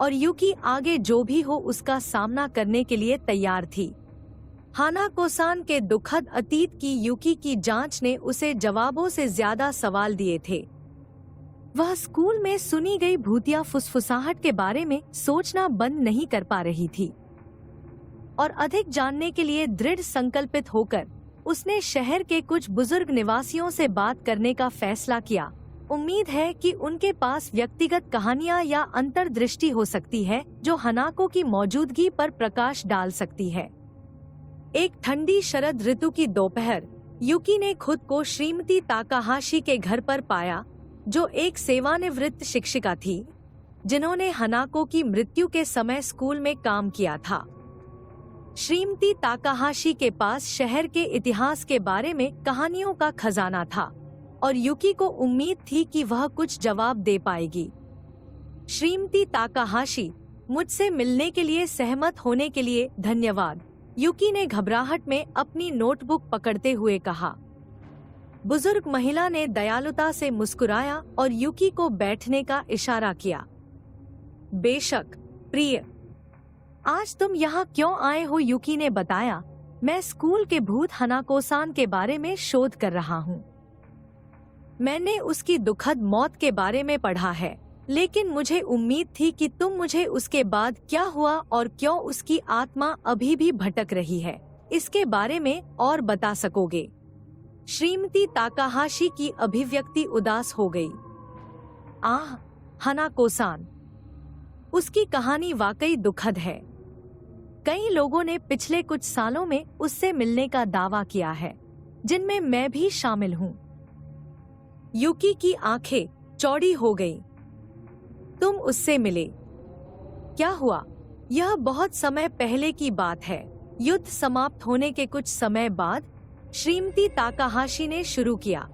और युकी आगे जो भी हो उसका सामना करने के लिए तैयार थी। हनाको-सान के दुखद अतीत की युकी की जांच ने उसे जवाबों से ज्यादा सवाल दिए थे। वह स्कूल में सुनी गई भूतिया फुसफुसाहट के बारे में सोचना बंद नहीं कर पा रही थी, और अधिक जानने के लिए दृढ़ संकल्पित होकर उसने शहर के कुछ बुजुर्ग निवासियों से बात करने का फैसला किया। उम्मीद है कि उनके पास व्यक्तिगत कहानियां या अंतर्दृष्टि हो सकती है जो हनाको की मौजूदगी पर प्रकाश डाल सकती है। एक ठंडी शरद ऋतु की दोपहर, युकी ने खुद को श्रीमती ताकाहाशी के घर पर पाया, जो एक सेवानिवृत्त शिक्षिका थी जिन्होंने हनाको की मृत्यु के समय स्कूल में काम किया था। श्रीमती ताकाहाशी के पास शहर के इतिहास के बारे में कहानियों का खजाना था और युकी को उम्मीद थी कि वह कुछ जवाब दे पाएगी। श्रीमती ताकाहाशी, मुझसे मिलने के लिए सहमत होने के लिए धन्यवाद, युकी ने घबराहट में अपनी नोटबुक पकड़ते हुए कहा। बुजुर्ग महिला ने दयालुता से मुस्कुराया और युकी को बैठने का इशारा किया। बेशक, प्रिय। आज तुम यहाँ क्यों आए हो? युकी ने बताया। मैं स्कूल के भूत हनाको-सान के बारे में शोध कर रहा हूँ। मैंने उसकी दुखद मौत के बारे में पढ़ा है, लेकिन मुझे उम्मीद थी कि तुम मुझे उसके बाद क्या हुआ और क्यों उसकी आत्मा अभी भी भटक रही है, इसके बारे में और बता सकोगे। श्रीमती ताकाहाशी की अभिव्यक्ति उदास हो गई। आह, हनाको-सान। उसकी कहानी वाकई दुखद है। कई लोगों ने पिछले कुछ सालों में उससे मिलने का दावा किया है, जिनमें मैं भी शामिल हूँ। युकी की आंखें चौड़ी हो गईं। तुम उससे मिले? क्या हुआ? यह बहुत समय पहले की बात है। युद्ध समाप्त होने के कुछ समय बाद श्रीमती ताकाहाशी ने शुरू किया।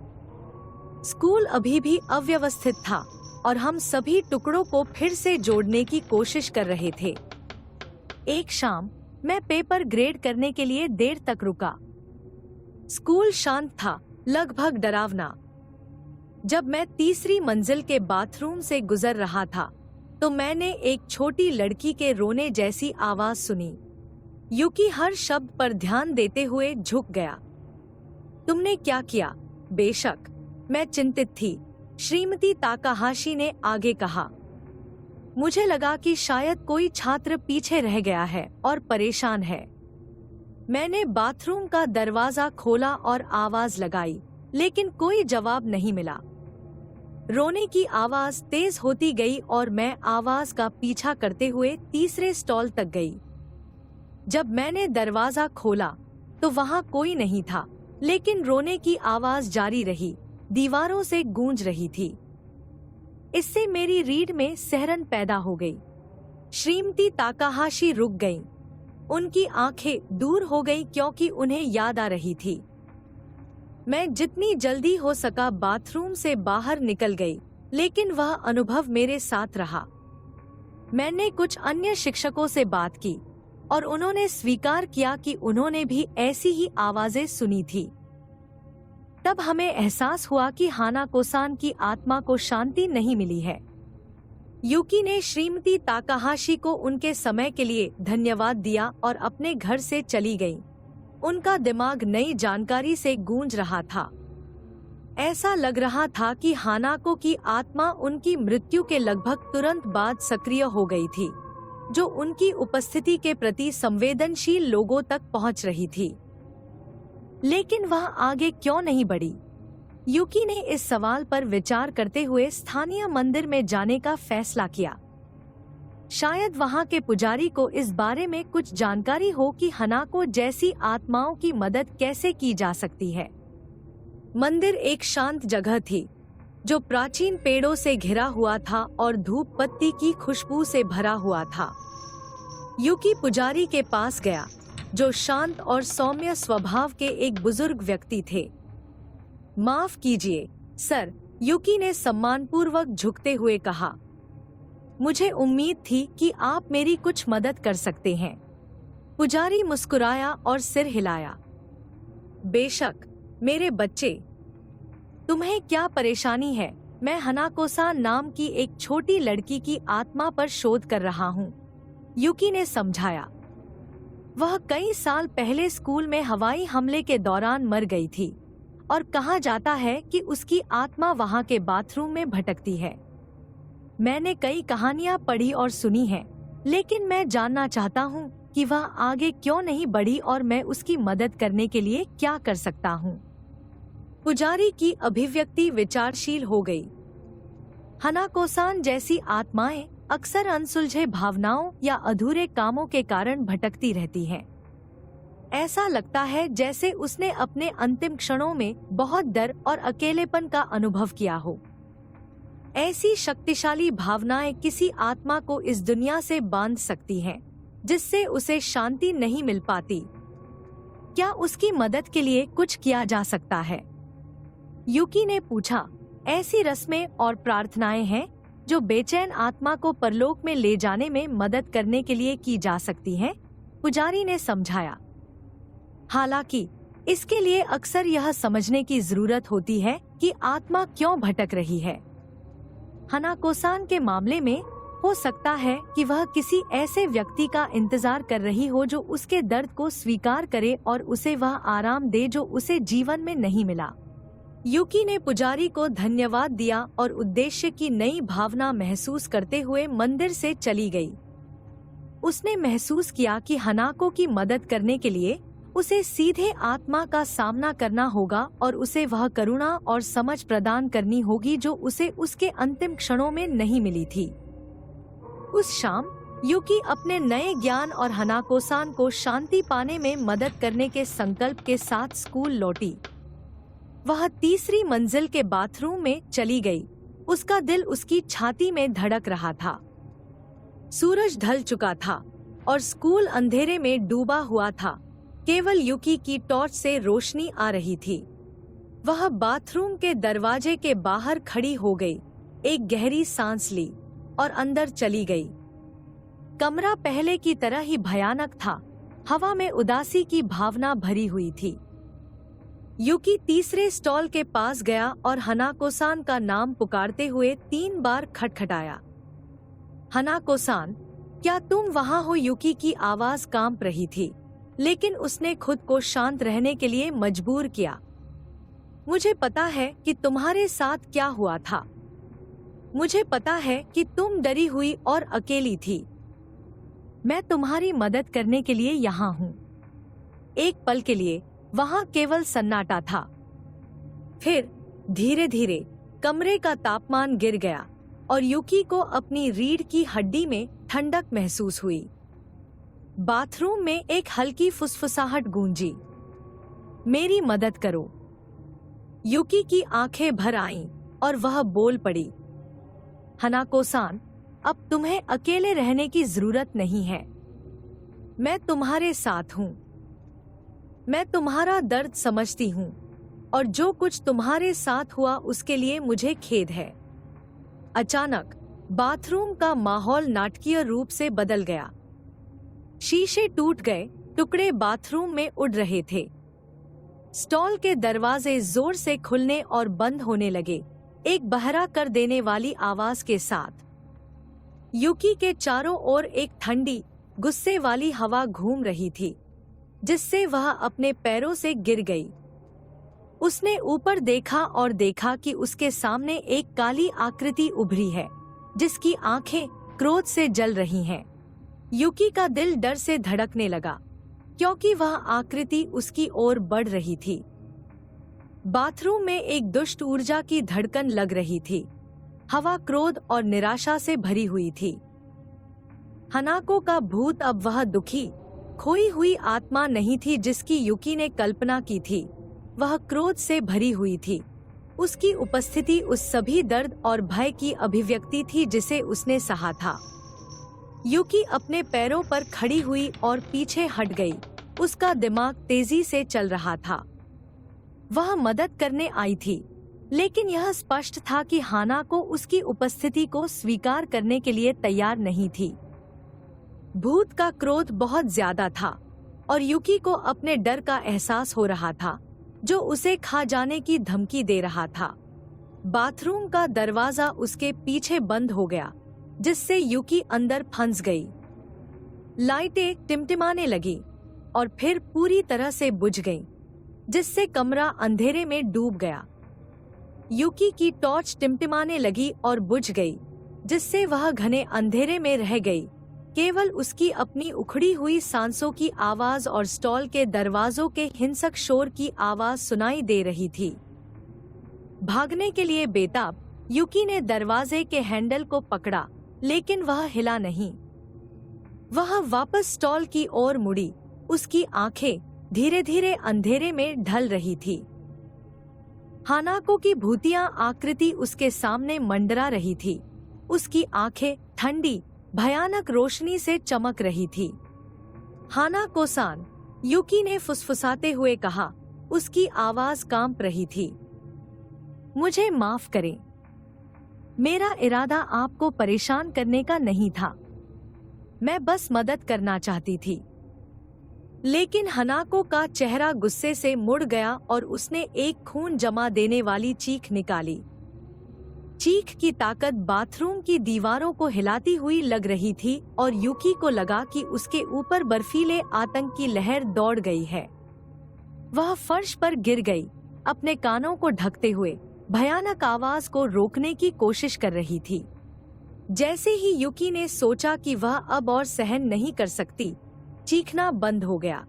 स्कूल अभी भी अव्यवस्थित था और हम सभी टुकड़ों को फिर से जोड़ने की कोशिश कर रहे थे। एक शाम मैं पेपर ग्रेड करने के लिए देर तक रुका। स्कूल शांत था, लगभग डरावना। जब मैं तीसरी मंजिल के बाथरूम से गुजर रहा था तो मैंने एक छोटी लड़की के रोने जैसी आवाज सुनी। युकी हर शब्द पर ध्यान देते हुए झुक गया। तुमने क्या किया? बेशक, मैं चिंतित थी, श्रीमती ताकाहाशी ने आगे कहा। मुझे लगा कि शायद कोई छात्र पीछे रह गया है और परेशान है। मैंने बाथरूम का दरवाजा खोला और आवाज लगाई, लेकिन कोई जवाब नहीं मिला। रोने की आवाज तेज होती गई और मैं आवाज का पीछा करते हुए तीसरे स्टॉल तक गई। जब मैंने दरवाजा खोला तो वहां कोई नहीं था, लेकिन रोने की आवाज जारी रही, दीवारों से गूंज रही थी। इससे मेरी रीढ़ में सिहरन पैदा हो गई। श्रीमती ताकाहाशी रुक गईं। उनकी आंखें दूर हो गईं क्योंकि उन्हें याद आ रही थी। मैं जितनी जल्दी हो सका बाथरूम से बाहर निकल गई, लेकिन वह अनुभव मेरे साथ रहा। मैंने कुछ अन्य शिक्षकों से बात की और उन्होंने स्वीकार किया कि उन्होंने भी ऐसी ही आवाजें सुनी थी। तब हमें एहसास हुआ कि हनाको-सान की आत्मा को शांति नहीं मिली है। युकी ने श्रीमती ताकाहाशी को उनके समय के लिए धन्यवाद दिया और अपने घर से चली गई। उनका दिमाग नई जानकारी से गूंज रहा था। ऐसा लग रहा था कि हानाको की आत्मा उनकी मृत्यु के लगभग तुरंत बाद सक्रिय हो गई थी, जो उनकी उपस्थिति के प्रति संवेदनशील लोगों तक पहुंच रही थी। लेकिन वह आगे क्यों नहीं बढ़ी? युकी ने इस सवाल पर विचार करते हुए स्थानीय मंदिर में जाने का फैसला किया। शायद वहां के पुजारी को इस बारे में कुछ जानकारी हो कि हनाको जैसी आत्माओं की मदद कैसे की जा सकती है। मंदिर एक शांत जगह थी, जो प्राचीन पेड़ों से घिरा हुआ था और धूप पत्ती की खुशबू से भरा हुआ था। युकी पुजारी के पास गया, जो शांत और सौम्य स्वभाव के एक बुजुर्ग व्यक्ति थे। माफ कीजिए, सर, युकी ने सम्मानपूर्वक झुकते हुए कहा। मुझे उम्मीद थी कि आप मेरी कुछ मदद कर सकते हैं। पुजारी मुस्कुराया और सिर हिलाया। बेशक, मेरे बच्चे, तुम्हें क्या परेशानी है? मैं हनाको-सान नाम की एक छोटी लड़की की आत्मा पर शोध कर रहा हूँ, युकी ने समझाया। वह कई साल पहले स्कूल में हवाई हमले के दौरान मर गई थी और कहा जाता है कि उसकी आत्मा वहां के बाथरूम में भटकती है। मैंने कई कहानियां पढ़ी और सुनी हैं, लेकिन मैं जानना चाहता हूं कि वह आगे क्यों नहीं बढ़ी और मैं उसकी मदद करने के लिए क्या कर सकता हूं। पुजारी की अभिव्यक्ति विचारशील हो गई। हनाको-सान जैसी आत्माएं अक्सर अनसुलझे भावनाओं या अधूरे कामों के कारण भटकती रहती हैं। ऐसा लगता है जैसे उसने अपने अंतिम क्षणों में बहुत डर और अकेलेपन का अनुभव किया हो। ऐसी शक्तिशाली भावनाएं किसी आत्मा को इस दुनिया से बांध सकती हैं, जिससे उसे शांति नहीं मिल पाती। क्या उसकी मदद के लिए कुछ किया जा सकता है? युकी ने पूछा। ऐसी रस्में और प्रार्थनाएं हैं जो बेचैन आत्मा को परलोक में ले जाने में मदद करने के लिए की जा सकती हैं, पुजारी ने समझाया। हालांकि इसके लिए अक्सर यह समझने की जरूरत होती है कि आत्मा क्यों भटक रही है। हनाको-सान के मामले में हो सकता है कि वह किसी ऐसे व्यक्ति का इंतजार कर रही हो जो उसके दर्द को स्वीकार करे और उसे वह आराम दे जो उसे जीवन में नहीं मिला। युकी ने पुजारी को धन्यवाद दिया और उद्देश्य की नई भावना महसूस करते हुए मंदिर से चली गई। उसने महसूस किया कि हनाको की मदद करने के लिए उसे सीधे आत्मा का सामना करना होगा और उसे वह करुणा और समझ प्रदान करनी होगी जो उसे उसके अंतिम क्षणों में नहीं मिली थी। उस शाम युकी अपने नए ज्ञान और हनाको-सान को शांति पाने में मदद करने के संकल्प के साथ स्कूल लौटी। वह तीसरी मंजिल के बाथरूम में चली गई। उसका दिल उसकी छाती में धड़क रहा था। सूरज ढल चुका था और स्कूल अंधेरे में डूबा हुआ था। केवल युकी की टॉर्च से रोशनी आ रही थी। वह बाथरूम के दरवाजे के बाहर खड़ी हो गई, एक गहरी सांस ली और अंदर चली गई। कमरा पहले की तरह ही भयानक था। हवा में उदासी की भावना भरी हुई थी। युकी तीसरे स्टॉल के पास गया और हनाको-सान का नाम पुकारते हुए 3 बार खटखटाया। हनाको-सान, क्या तुम वहाँ हो? युकी की आवाज कांप रही थी, लेकिन उसने खुद को शांत रहने के लिए मजबूर किया। मुझे पता है कि तुम्हारे साथ क्या हुआ था। मुझे पता है कि तुम डरी हुई और अकेली थी। मैं तुम्हारी मदद करने के लिए यहाँ हूँ। एक पल के लिए वहाँ केवल सन्नाटा था। फिर धीरे धीरे कमरे का तापमान गिर गया और युकी को अपनी रीढ़ की हड्डी में ठंडक महसूस हुई। बाथरूम में एक हल्की फुसफुसाहट गूंजी। मेरी मदद करो। युकी की आंखें भर आईं और वह बोल पड़ी। हनाको-सान, अब तुम्हें अकेले रहने की जरूरत नहीं है। मैं तुम्हारे साथ हूँ। मैं तुम्हारा दर्द समझती हूँ और जो कुछ तुम्हारे साथ हुआ उसके लिए मुझे खेद है। अचानक बाथरूम का माहौल नाटकीय रूप से बदल गया। शीशे टूट गए, टुकड़े बाथरूम में उड़ रहे थे। स्टॉल के दरवाजे जोर से खुलने और बंद होने लगे, एक बहरा कर देने वाली आवाज के साथ। युकी के चारों ओर एक ठंडी, गुस्से वाली हवा घूम रही थी, जिससे वह अपने पैरों से गिर गई। उसने ऊपर देखा और देखा कि उसके सामने एक काली आकृति उभरी है, जिसकी आंखें क्रोध से जल रही हैं। युकी का दिल डर से धड़कने लगा, क्योंकि वह आकृति उसकी ओर बढ़ रही थी। बाथरूम में एक दुष्ट ऊर्जा की धड़कन लग रही थी। हवा क्रोध और निराशा से भरी हुई थी। हनाको का भूत अब वह दुखी, खोई हुई आत्मा नहीं थी जिसकी युकी ने कल्पना की थी। वह क्रोध से भरी हुई थी। उसकी उपस्थिति उस सभी दर्द और भय की अभिव्यक्ति थी जिसे उसने सहा था। युकी अपने पैरों पर खड़ी हुई और पीछे हट गई। उसका दिमाग तेजी से चल रहा था। वह मदद करने आई थी, लेकिन यह स्पष्ट था कि हानाको उसकी उपस्थिति को स्वीकार करने के लिए तैयार नहीं थी। भूत का क्रोध बहुत ज्यादा था और युकी को अपने डर का एहसास हो रहा था, जो उसे खा जाने की धमकी दे रहा था। बाथरूम का दरवाजा उसके पीछे बंद हो गया, जिससे युकी अंदर फंस गई। लाइटें टिमटिमाने लगी और फिर पूरी तरह से बुझ गईं, जिससे कमरा अंधेरे में डूब गया। युकी की टॉर्च टिमटिमाने लगी और बुझ गई, जिससे वह घने अंधेरे में रह गई। केवल उसकी अपनी उखड़ी हुई सांसों की आवाज और स्टॉल के दरवाजों के हिंसक शोर की आवाज सुनाई दे रही थी। भागने के लिए बेताब युकी ने दरवाजे के हैंडल को पकड़ा, लेकिन वह हिला नहीं। वह वापस स्टॉल की ओर मुड़ी। उसकी आंखें धीरे धीरे अंधेरे में ढल रही थी। हानाको की भूतिया आकृति उसके सामने मंडरा रही थी। उसकी आंखें ठंडी, भयानक रोशनी से चमक रही थी। हानाको-सान, युकी ने फुसफुसाते हुए कहा। उसकी आवाज कांप रही थी। मुझे माफ करें। मेरा इरादा आपको परेशान करने का नहीं था। मैं बस मदद करना चाहती थी। लेकिन हानाको का चेहरा गुस्से से मुड़ गया और उसने एक खून जमा देने वाली चीख निकाली। चीख की ताकत बाथरूम की दीवारों को हिलाती हुई लग रही थी और युकी को लगा कि उसके ऊपर बर्फीले आतंक की लहर दौड़ गई है। वह फर्श पर गिर गई, अपने कानों को ढकते हुए भयानक आवाज को रोकने की कोशिश कर रही थी। जैसे ही युकी ने सोचा कि वह अब और सहन नहीं कर सकती, चीखना बंद हो गया।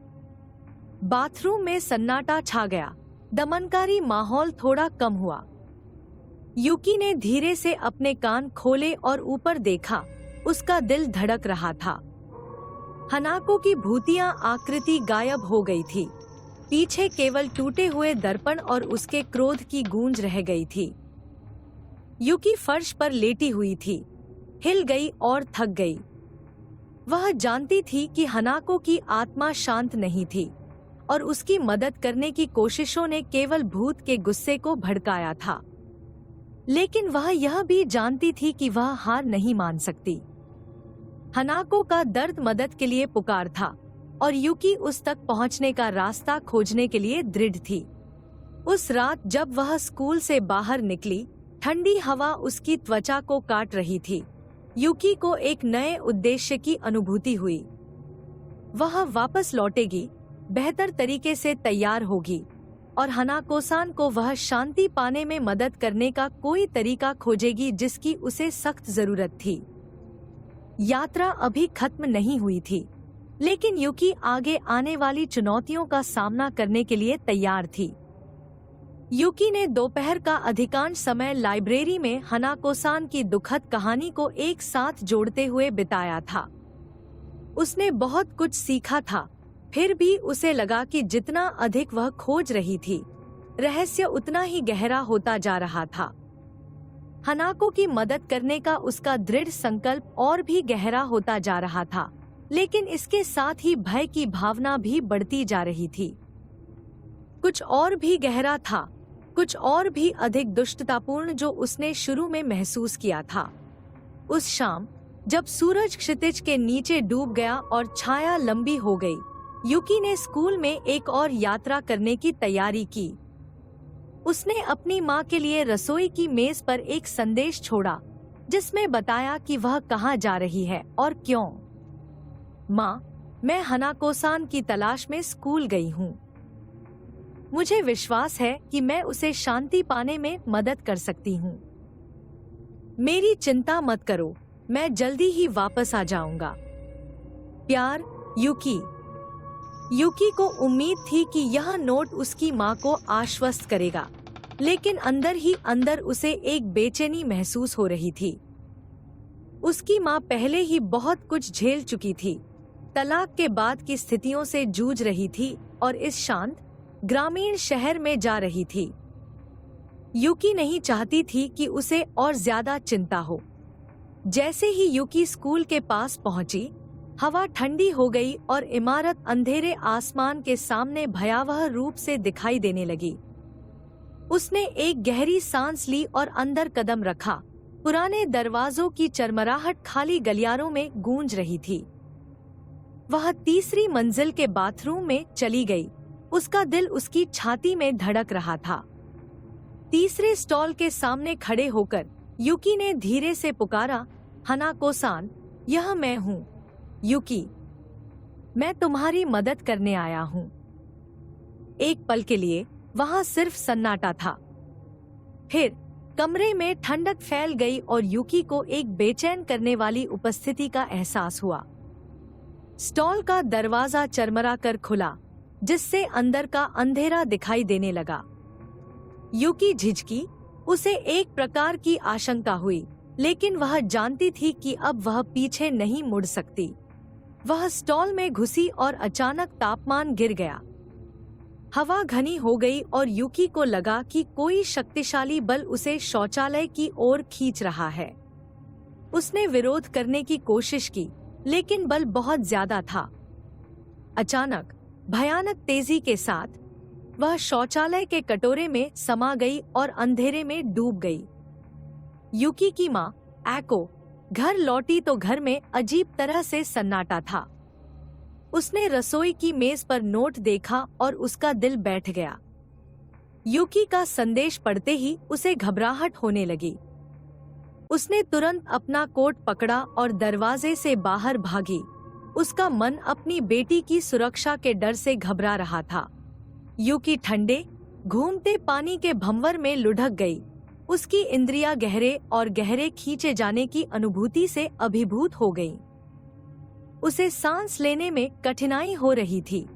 बाथरूम में सन्नाटा छा गया। दमनकारी माहौल थोड़ा कम हुआ। युकी ने धीरे से अपने कान खोले और ऊपर देखा। उसका दिल धड़क रहा था। हानाको की भूतिया आकृति गायब हो गई थी। पीछे केवल टूटे हुए दर्पण और उसके क्रोध की गूंज रह गई थी। युकी फर्श पर लेटी हुई थी, हिल गई और थक गई। वह जानती थी कि हानाको की आत्मा शांत नहीं थी और उसकी मदद करने की कोशिशों ने केवल भूत के गुस्से को भड़काया था। लेकिन वह यह भी जानती थी कि वह हार नहीं मान सकती। हानाको का दर्द मदद के लिए पुकार था और युकी उस तक पहुंचने का रास्ता खोजने के लिए दृढ़ थी। उस रात जब वह स्कूल से बाहर निकली, ठंडी हवा उसकी त्वचा को काट रही थी। युकी को एक नए उद्देश्य की अनुभूति हुई। वह वापस लौटेगी, बेहतर तरीके से तैयार होगी और हानाको-सान को वह शांति पाने में मदद करने का कोई तरीका खोजेगी जिसकी उसे सख्त जरूरत थी। यात्रा अभी खत्म नहीं हुई थी, लेकिन युकी आगे आने वाली चुनौतियों का सामना करने के लिए तैयार थी। युकी ने दोपहर का अधिकांश समय लाइब्रेरी में हानाको-सान की दुखद कहानी को एक साथ जोड़ते हुए बिताया था। उसने बहुत कुछ सीखा था, फिर भी उसे लगा कि जितना अधिक वह खोज रही थी, रहस्य उतना ही गहरा होता जा रहा था। हानाको की मदद करने का उसका दृढ़ संकल्प और भी गहरा होता जा रहा था, लेकिन इसके साथ ही भय की भावना भी बढ़ती जा रही थी। कुछ और भी गहरा था, कुछ और भी अधिक दुष्टतापूर्ण जो उसने शुरू में महसूस किया था। उस शाम जब सूरज क्षितिज के नीचे डूब गया और छाया लंबी हो गई, युकी ने स्कूल में एक और यात्रा करने की तैयारी की। उसने अपनी माँ के लिए रसोई की मेज पर एक संदेश छोड़ा, जिसमें बताया कि वह कहाँ जा रही है और क्यों। माँ, मैं हानाको-सान की तलाश में स्कूल गई हूँ। मुझे विश्वास है कि मैं उसे शांति पाने में मदद कर सकती हूँ। मेरी चिंता मत करो, मैं जल्दी ही वापस आ जाऊंगा। प्यार, युकी। युकी को उम्मीद थी कि यह नोट उसकी माँ को आश्वस्त करेगा, लेकिन अंदर ही अंदर उसे एक बेचैनी महसूस हो रही थी। उसकी माँ पहले ही बहुत कुछ झेल चुकी थी, तलाक के बाद की स्थितियों से जूझ रही थी और इस शांत ग्रामीण शहर में जा रही थी। युकी नहीं चाहती थी कि उसे और ज्यादा चिंता हो। जैसे ही युकी स्कूल के पास पहुंची, हवा ठंडी हो गई और इमारत अंधेरे आसमान के सामने भयावह रूप से दिखाई देने लगी। उसने एक गहरी सांस ली और अंदर कदम रखा। पुराने दरवाजों की चरमराहट खाली गलियारों में गूंज रही थी। वह तीसरी मंजिल के बाथरूम में चली गई। उसका दिल उसकी छाती में धड़क रहा था। तीसरे स्टॉल के सामने खड़े होकर युकी ने धीरे से पुकारा, हानाको-सान, यह मैं हूँ। युकी, मैं तुम्हारी मदद करने आया हूँ। एक पल के लिए वहाँ सिर्फ सन्नाटा था। फिर कमरे में ठंडक फैल गई और युकी को एक बेचैन करने वाली उपस्थिति का एहसास हुआ। स्टॉल का दरवाजा चरमरा कर खुला, जिससे अंदर का अंधेरा दिखाई देने लगा। युकी झिझकी, उसे एक प्रकार की आशंका हुई, लेकिन वह जानती थी कि अब वह पीछे नहीं मुड़ सकती। वह स्टॉल में घुसी और अचानक तापमान गिर गया। हवा घनी हो गई और यूकी को लगा कि कोई शक्तिशाली बल उसे शौचालय की ओर खींच रहा है। उसने विरोध करने की कोशिश की, लेकिन बल बहुत ज्यादा था। अचानक भयानक तेजी के साथ वह शौचालय के कटोरे में समा गई और अंधेरे में डूब गई। यूकी की माँ एको घर लौटी तो घर में अजीब तरह से सन्नाटा था। उसने रसोई की मेज पर नोट देखा और उसका दिल बैठ गया। यूकी का संदेश पढ़ते ही उसे घबराहट होने लगी। उसने तुरंत अपना कोट पकड़ा और दरवाजे से बाहर भागी। उसका मन अपनी बेटी की सुरक्षा के डर से घबरा रहा था। यूकी ठंडे घूमते पानी के भंवर में लुढ़क गई। उसकी इंद्रियां गहरे खींचे जाने की अनुभूति से अभिभूत हो गईं। उसे सांस लेने में कठिनाई हो रही थी।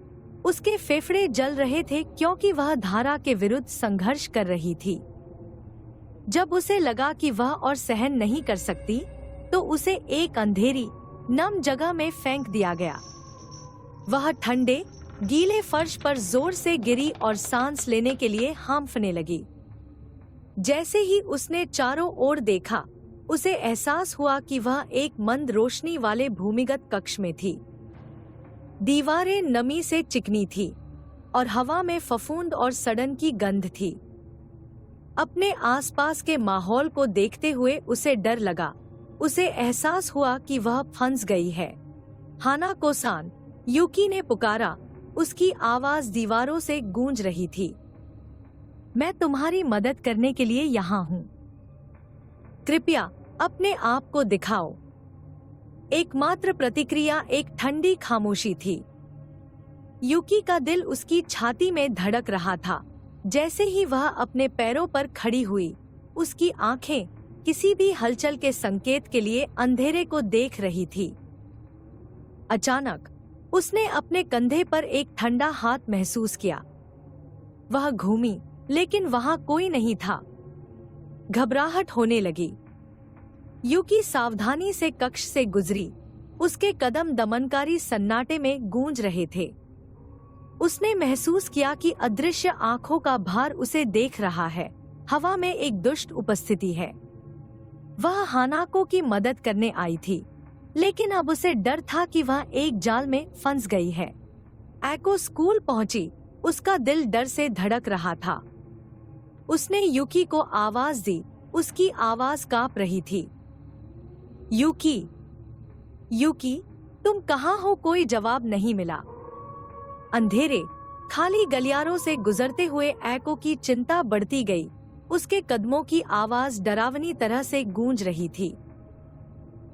उसके फेफड़े जल रहे थे क्योंकि वह धारा के विरुद्ध संघर्ष कर रही थी। जब उसे लगा कि वह और सहन नहीं कर सकती, तो उसे एक अंधेरी नम जगह में फेंक दिया गया। वह ठंडे गीले फर्श पर जोर से गिरी और सांस लेने के लिए हांफने लगी। जैसे ही उसने चारों ओर देखा, उसे एहसास हुआ कि वह एक मंद रोशनी वाले भूमिगत कक्ष में थी। दीवारें नमी से चिकनी थी और हवा में फफूंद और सड़न की गंध थी। अपने आसपास के माहौल को देखते हुए उसे डर लगा। उसे एहसास हुआ कि वह फंस गई है। हाना-को-सान, यूकी ने पुकारा। उसकी आवाज दीवारों से गूंज रही थी। मैं तुम्हारी मदद करने के लिए यहाँ हूँ। कृपया अपने आप को दिखाओ। एकमात्र प्रतिक्रिया एक ठंडी खामोशी थी। यूकी का दिल उसकी छाती में धड़क रहा था। जैसे ही वह अपने पैरों पर खड़ी हुई, उसकी आंखें किसी भी हलचल के संकेत के लिए अंधेरे को देख रही थी। अचानक उसने अपने कंधे पर एक ठंडा हाथ महसूस किया। वह घूमी, लेकिन वहां कोई नहीं था। घबराहट होने लगी। यूकी सावधानी से कक्ष से गुजरी। उसके कदम दमनकारी सन्नाटे में गूंज रहे थे। उसने महसूस किया कि अदृश्य आंखों का भार उसे देख रहा है। हवा में एक दुष्ट उपस्थिति है। वह हानाको की मदद करने आई थी, लेकिन अब उसे डर था कि वह एक जाल में फंस गई है। एको स्कूल पहुंची। उसका दिल डर से धड़क रहा था। उसने यूकी को आवाज दी। उसकी आवाज कांप रही थी। यूकी, यूकी, तुम कहाँ हो? कोई जवाब नहीं मिला। अंधेरे खाली गलियारों से गुजरते हुए एको की चिंता बढ़ती गई। उसके कदमों की आवाज डरावनी तरह से गूंज रही थी।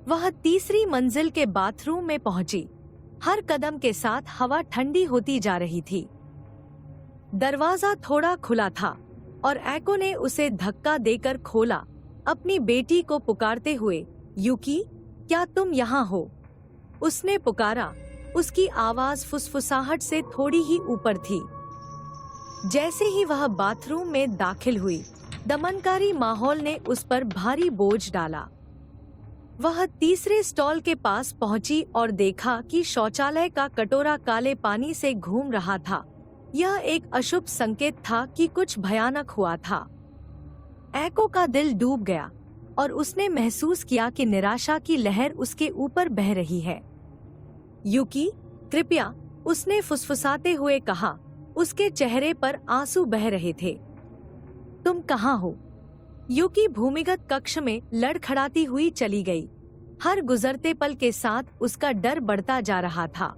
वह तीसरी मंजिल के बाथरूम में पहुंची। हर कदम के साथ हवा ठंडी होती जा रही थी। दरवाजा थोड़ा खुला था और एको ने उसे धक्का देकर खोला, अपनी बेटी को पुकारते हुए। यूकी, क्या तुम यहाँ हो? उसने पुकारा। उसकी आवाज फुसफुसाहट से थोड़ी ही ऊपर थी। जैसे ही वह बाथरूम में दाखिल हुई, दमनकारी माहौल ने उस पर भारी बोझ डाला। वह तीसरे स्टॉल के पास पहुंची और देखा कि शौचालय का कटोरा काले पानी से घूम रहा था। यह एक अशुभ संकेत था कि कुछ भयानक हुआ था। एको का दिल डूब गया और उसने महसूस किया कि निराशा की लहर उसके ऊपर बह रही है। यूकी, कृपया, उसने फुसफुसाते हुए कहा। उसके चेहरे पर आंसू बह रहे थे। तुम कहाँ हो? यूकी भूमिगत कक्ष में लड़खड़ाती हुई चली गई। हर गुजरते पल के साथ उसका डर बढ़ता जा रहा था।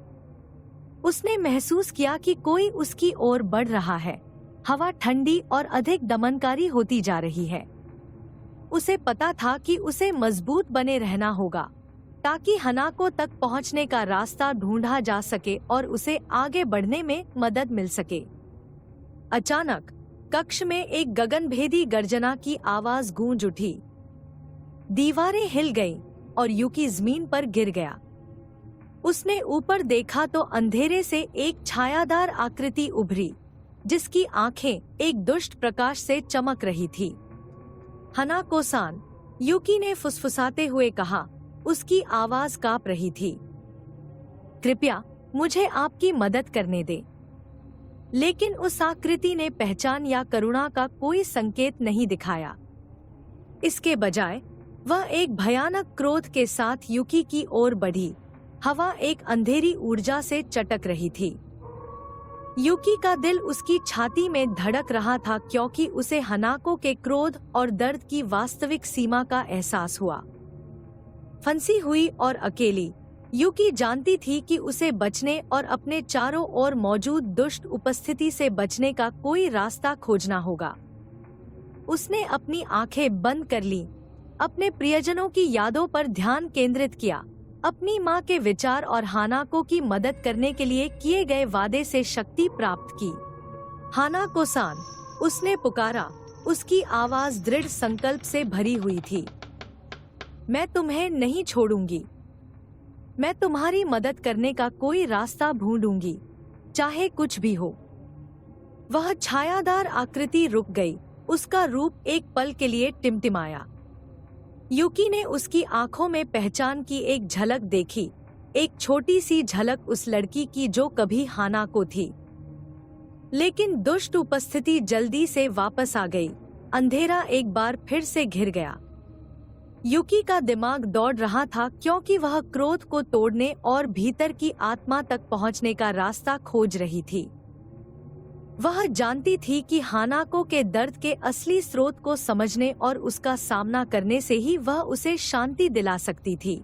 उसने महसूस किया कि कोई उसकी ओर बढ़ रहा है। हवा ठंडी और अधिक दमनकारी होती जा रही है। उसे पता था कि उसे मजबूत बने रहना होगा ताकि हानाको तक पहुंचने का रास्ता ढूंढा जा सके और उसे आगे बढ़ने में मदद मिल सके। अचानक कक्ष में एक गगनभेदी गर्जना की आवाज गूंज उठी। दीवारें हिल गईं और यूकी जमीन पर गिर गया। उसने ऊपर देखा तो अंधेरे से एक छायादार आकृति उभरी, जिसकी आंखें एक दुष्ट प्रकाश से चमक रही थी। हानाको-सान, युकी ने फुसफुसाते हुए कहा। उसकी आवाज कांप रही थी। कृपया मुझे आपकी मदद करने दे। लेकिन उस आकृति ने पहचान या करुणा का कोई संकेत नहीं दिखाया। इसके बजाय वह एक भयानक क्रोध के साथ युकी की ओर बढ़ी। हवा एक अंधेरी ऊर्जा से चटक रही थी। युकी का दिल उसकी छाती में धड़क रहा था क्योंकि उसे हानाको के क्रोध और दर्द की वास्तविक सीमा का एहसास हुआ। फंसी हुई और अकेली, युकी जानती थी कि उसे बचने और अपने चारों ओर मौजूद दुष्ट उपस्थिति से बचने का कोई रास्ता खोजना होगा। उसने अपनी आंखें बंद कर ली, अपने प्रियजनों की यादों पर ध्यान केंद्रित किया, अपनी माँ के विचार और हानाको की मदद करने के लिए किए गए वादे से शक्ति प्राप्त की। हानाको-सान, उसने पुकारा। उसकी आवाज दृढ़ संकल्प से भरी हुई थी। मैं तुम्हें नहीं छोड़ूंगी। मैं तुम्हारी मदद करने का कोई रास्ता ढूंढूंगी, चाहे कुछ भी हो। वह छायादार आकृति रुक गई। उसका रूप एक पल के लिए टिमटिमाया। युकी ने उसकी आंखों में पहचान की एक झलक देखी, एक छोटी सी झलक उस लड़की की जो कभी हानाको थी। लेकिन दुष्ट उपस्थिति जल्दी से वापस आ गई। अंधेरा एक बार फिर से घिर गया। युकी का दिमाग दौड़ रहा था क्योंकि वह क्रोध को तोड़ने और भीतर की आत्मा तक पहुंचने का रास्ता खोज रही थी। वह जानती थी कि हानाको के दर्द के असली स्रोत को समझने और उसका सामना करने से ही वह उसे शांति दिला सकती थी।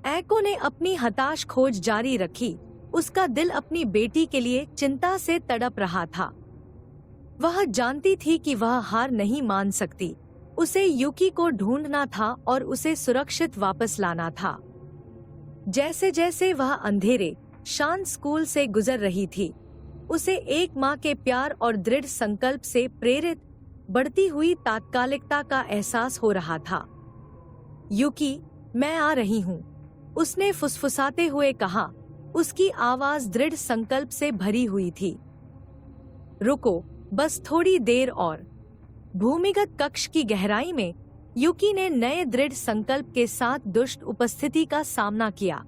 ऐको ने अपनी हताश खोज जारी रखी। उसका दिल अपनी बेटी के लिए चिंता से तड़प रहा था। वह जानती थी कि वह हार नहीं मान सकती। उसे युकी को ढूंढना था और उसे सुरक्षित वापस लाना था। जैसे जैसे वह अंधेरे, शांत स्कूल से गुजर रही थी, उसे एक माँ के प्यार और दृढ़ संकल्प से प्रेरित बढ़ती हुई तात्कालिकता का एहसास हो रहा था। युकी, मैं आ रही हूँ, उसने फुसफुसाते हुए कहा। उसकी आवाज दृढ़ संकल्प से भरी हुई थी। रुको, बस थोड़ी देर और। भूमिगत कक्ष की गहराई में युकी ने नए दृढ़ संकल्प के साथ दुष्ट उपस्थिति का सामना किया।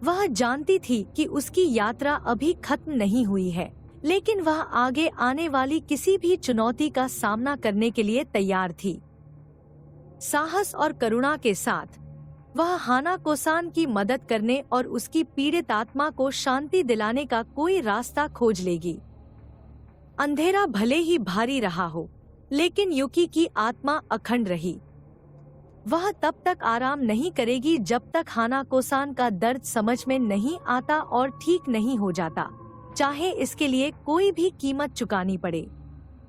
वह जानती थी कि उसकी यात्रा अभी खत्म नहीं हुई है, लेकिन वह आगे आने वाली किसी भी चुनौती का सामना करने के लिए तैयार थी। साहस और करुणा के साथ वह हानाको-सान की मदद करने और उसकी पीड़ित आत्मा को शांति दिलाने का कोई रास्ता खोज लेगी। अंधेरा भले ही भारी रहा हो, लेकिन युकी की आत्मा अखंड रही। वह तब तक आराम नहीं करेगी जब तक हानाको-सान का दर्द समझ में नहीं आता और ठीक नहीं हो जाता, चाहे इसके लिए कोई भी कीमत चुकानी पड़े।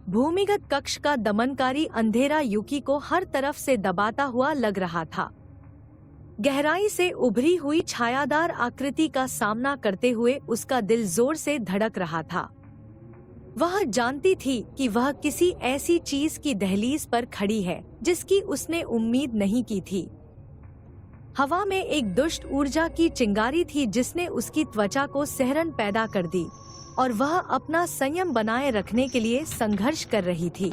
भूमिगत कक्ष का दमनकारी अंधेरा युकी को हर तरफ से दबाता हुआ लग रहा था। गहराई से उभरी हुई छायादार आकृति का सामना करते हुए उसका दिल जोर से धड़क रहा था। वह जानती थी कि वह किसी ऐसी चीज की दहलीज पर खड़ी है जिसकी उसने उम्मीद नहीं की थी। हवा में एक दुष्ट ऊर्जा की चिंगारी थी जिसने उसकी त्वचा को सिहरन पैदा कर दी, और वह अपना संयम बनाए रखने के लिए संघर्ष कर रही थी।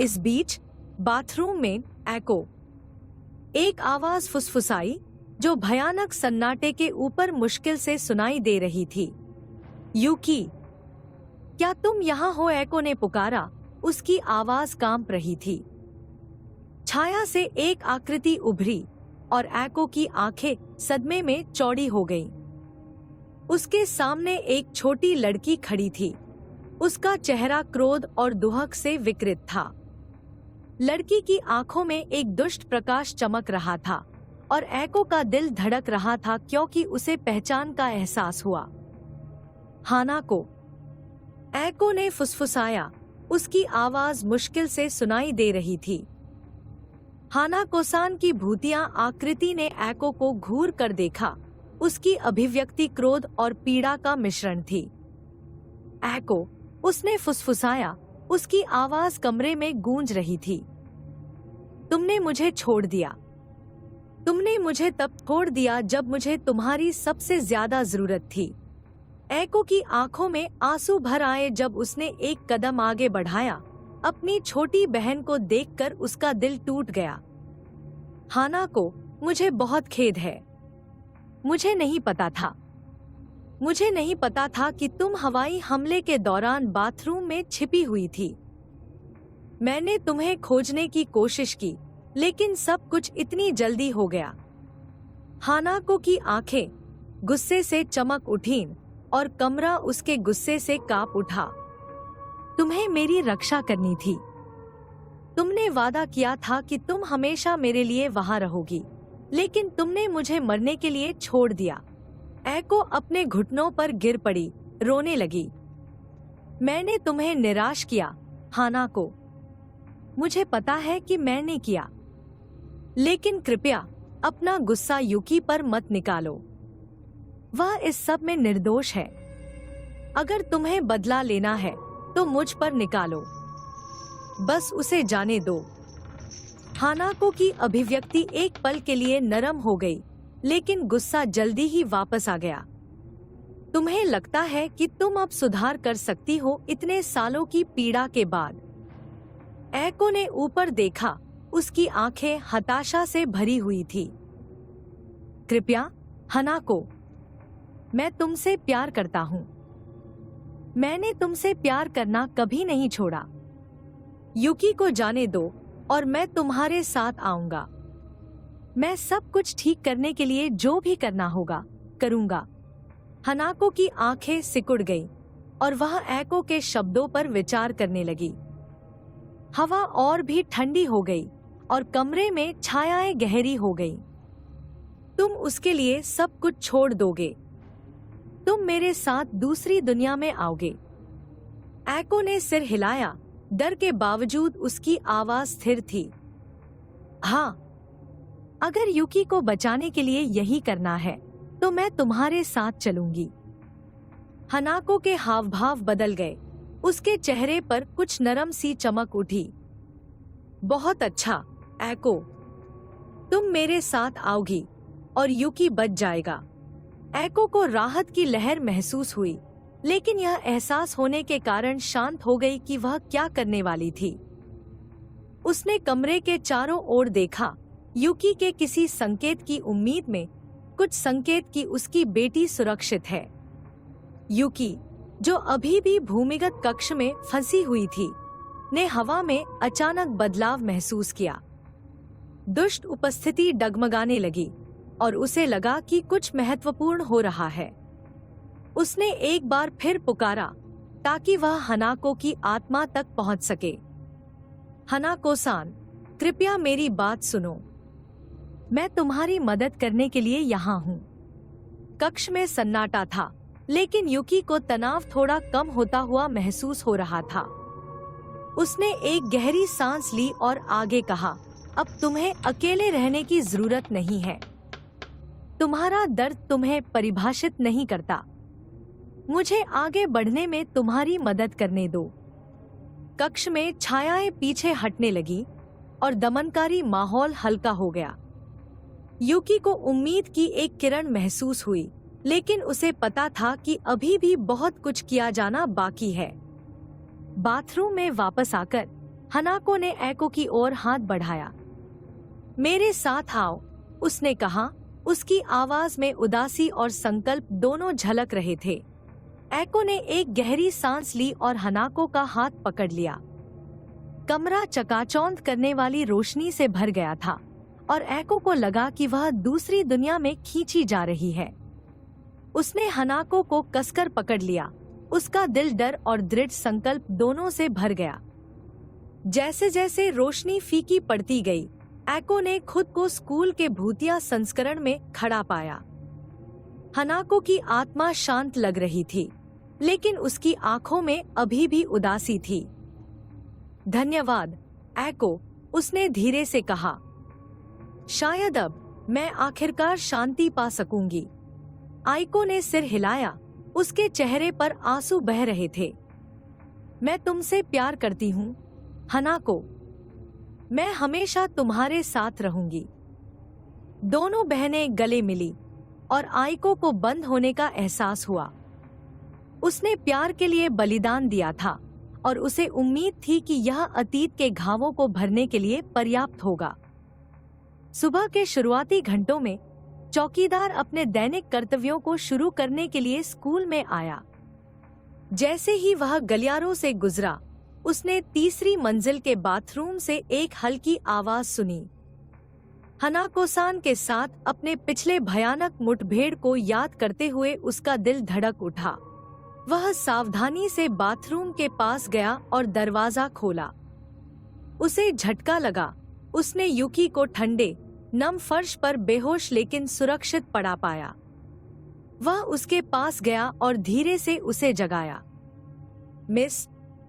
इस बीच बाथरूम में ऐको एक आवाज फुसफुसाई जो भयानक सन्नाटे के ऊपर मुश्किल से सुनाई दे रही थी। युकी, क्या तुम यहाँ हो? ऐको ने पुकारा। उसकी आवाज कांप रही थी। छाया से एक आकृति उभरी और ऐको की आंखें सदमे में चौड़ी हो गईं। उसके सामने एक छोटी लड़की खड़ी थी। उसका चेहरा क्रोध और दुहक से विकृत था। लड़की की आंखों में एक दुष्ट प्रकाश चमक रहा था और ऐको का दिल धड़क रहा था क्योंकि उसे पहचान का एहसास हुआ। हानाको, ऐको ने फुसफुसाया। उसकी आवाज मुश्किल से सुनाई दे रही थी। हानाको-सान की भूतिया आकृति ने ऐको को घूर कर देखा। उसकी अभिव्यक्ति क्रोध और पीड़ा का मिश्रण थी। ऐको, उसने फुसफुसाया। उसकी आवाज कमरे में गूंज रही थी। तुमने मुझे छोड़ दिया। तुमने मुझे तब छोड़ दिया जब मुझे तुम्हारी सबसे ज्यादा जरूरत थी। ऐको की आंखों में आंसू भर आए जब उसने एक कदम आगे बढ़ाया अपनी छोटी बहन को देखकर उसका दिल टूट गया। हानाको, मुझे बहुत खेद है। मुझे नहीं पता था। मुझे नहीं पता था कि तुम हवाई हमले के दौरान बाथरूम में छिपी हुई थी। मैंने तुम्हें खोजने की कोशिश की, लेकिन सब कुछ इतनी जल्दी हो गया। हानाको की आंखें गुस्से से चमक उठीं और कमरा उसके गुस्से से कांप उठा। तुम्हें मेरी रक्षा करनी थी। तुमने वादा किया था कि तुम हमेशा मेरे लिए वहां रहोगी, लेकिन तुमने मुझे मरने के लिए छोड़ दिया। एको अपने घुटनों पर गिर पड़ी, रोने लगी। मैंने तुम्हें निराश किया, हानाको। मुझे पता है कि मैंने किया, लेकिन कृपया अपना गुस्सा युकी पर मत निकालो। वह इस सब में निर्दोष है। अगर तुम्हें बदला लेना है तो मुझ पर निकालो। बस उसे जाने दो। हानाको की अभिव्यक्ति एक पल के लिए नरम हो गई, लेकिन गुस्सा जल्दी ही वापस आ गया। तुम्हें लगता है कि तुम अब सुधार कर सकती हो इतने सालों की पीड़ा के बाद? एको ने ऊपर देखा। उसकी आंखें हताशा से भरी हुई थी। कृपया हानाको, मैं तुमसे प्यार करता हूँ। मैंने तुमसे प्यार करना कभी नहीं छोड़ा। युकी को जाने दो और मैं तुम्हारे साथ आऊंगा। मैं सब कुछ ठीक करने के लिए जो भी करना होगा करूंगा। हानाको की आंखें सिकुड़ गईं और वह एको के शब्दों पर विचार करने लगी। हवा और भी ठंडी हो गई और कमरे में छायाएं गहरी हो गईं। तुम उसके लिए सब कुछ छोड़ दोगे। तुम मेरे साथ दूसरी दुनिया में आओगे। एको ने सिर हिलाया। डर के बावजूद उसकी आवाज स्थिर थी। हाँ, अगर युकी को बचाने के लिए यही करना है तो मैं तुम्हारे साथ चलूंगी। हानाको के हाव भाव बदल गए। उसके चेहरे पर कुछ नरम सी चमक उठी। बहुत अच्छा एको, तुम मेरे साथ आओगी और युकी बच जाएगा। एको को राहत की लहर महसूस हुई, लेकिन यह एहसास होने के कारण शांत हो गई कि वह क्या करने वाली थी। उसने कमरे के चारों ओर देखा, युकी के किसी संकेत की उम्मीद में, कुछ संकेत कि उसकी बेटी सुरक्षित है। युकी, जो अभी भी भूमिगत कक्ष में फंसी हुई थी, ने हवा में अचानक बदलाव महसूस किया। दुष्ट उपस्थिति डगमगाने लगी और उसे लगा कि कुछ महत्वपूर्ण हो रहा है। उसने एक बार फिर पुकारा ताकि वह हानाको की आत्मा तक पहुंच सके। हानाको-सान, कृपया मेरी बात सुनो। मैं तुम्हारी मदद करने के लिए यहाँ हूँ। कक्ष में सन्नाटा था, लेकिन युकी को तनाव थोड़ा कम होता हुआ महसूस हो रहा था। उसने एक गहरी सांस ली और आगे कहा, अब तुम्हें अकेले रहने की जरूरत नहीं है। तुम्हारा दर्द तुम्हें परिभाषित नहीं करता। मुझे आगे बढ़ने में तुम्हारी मदद करने दो। कक्ष में छायाएं पीछे हटने लगी और दमनकारी माहौल हल्का हो गया। युकी को उम्मीद की एक किरण महसूस हुई, लेकिन उसे पता था कि अभी भी बहुत कुछ किया जाना बाकी है। बाथरूम में वापस आकर हानाको ने एको की ओर हाथ बढ़ाया। मेरे साथ आओ, उसने कहा। उसकी आवाज में उदासी और संकल्प दोनों झलक रहे थे। एको ने एक गहरी सांस ली और हानाको का हाथ पकड़ लिया। कमरा चकाचौंध करने वाली रोशनी से भर गया था और एको को लगा कि वह दूसरी दुनिया में खींची जा रही है। उसने हानाको को कसकर पकड़ लिया। उसका दिल डर और दृढ़ संकल्प दोनों से भर गया। जैसे जैसे रोशनी फीकी पड़ती गई, एको ने खुद को स्कूल के भूतिया संस्करण में खड़ा पाया। हानाको की आत्मा शांत लग रही थी, लेकिन उसकी आंखों में अभी भी उदासी थी। धन्यवाद एको, उसने धीरे से कहा। शायद अब मैं आखिरकार शांति पा सकूंगी। आइको ने सिर हिलाया। उसके चेहरे पर आंसू बह रहे थे। मैं तुमसे प्यार करती हूँ हानाको। मैं हमेशा तुम्हारे साथ रहूंगी। दोनों बहनें गले मिली और आइको को बंद होने का एहसास हुआ। उसने प्यार के लिए बलिदान दिया था और उसे उम्मीद थी कि यह अतीत के घावों को भरने के लिए पर्याप्त होगा। सुबह के शुरुआती घंटों में चौकीदार अपने दैनिक कर्तव्यों को शुरू करने के लिए स्कूल में आया। जैसे ही वह गलियारों से गुजरा, उसने तीसरी मंजिल के बाथरूम से एक हल्की आवाज सुनी। हनाको-सान के साथ अपने पिछले भयानक मुठभेड़ को याद करते हुए उसका दिल धड़क उठा। वह सावधानी से बाथरूम के पास गया और दरवाजा खोला। उसे झटका लगा। उसने युकी को ठंडे, नम फर्श पर बेहोश लेकिन सुरक्षित पड़ा पाया। वह उसके पास गया और धीरे से उसे जगाया। मिस,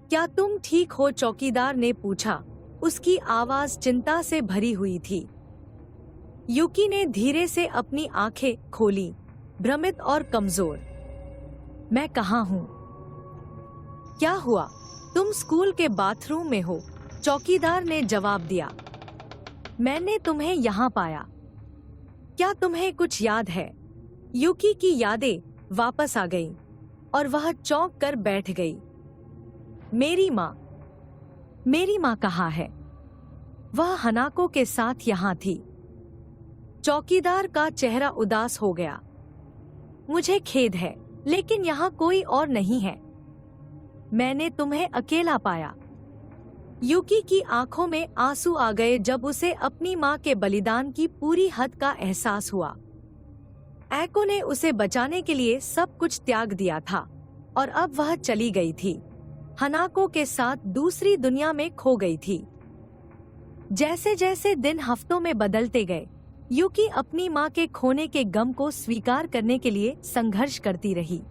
क्या तुम ठीक हो? चौकीदार ने पूछा। उसकी आवाज चिंता से भरी हुई थी। युकी ने धीरे से अपनी आंखें खोली, भ्रमित और कमजोर। मैं कहाँ हूँ? क्या हुआ? तुम स्कूल के बाथरूम में हो, चौकीदार ने जवाब दिया। मैंने तुम्हें यहाँ पाया। क्या तुम्हें कुछ याद है? युकी की यादें वापस आ गईं और वह चौंक कर बैठ गई। मेरी माँ कहाँ है? वह हनाको के साथ यहाँ थी। चौकीदार का चेहरा उदास हो गया। मुझे खेद है, लेकिन यहाँ कोई और नहीं है। मैंने तुम्हें अकेला पाया। युकी की आंखों में आंसू आ गए जब उसे अपनी माँ के बलिदान की पूरी हद का एहसास हुआ। ऐको ने उसे बचाने के लिए सब कुछ त्याग दिया था और अब वह चली गई थी। हनाको के साथ दूसरी दुनिया में खो गई थी। जैसे जैसे दिन हफ्तों में बदलते गए, युकी अपनी माँ के खोने के गम को स्वीकार करने के लिए संघर्ष करती रही।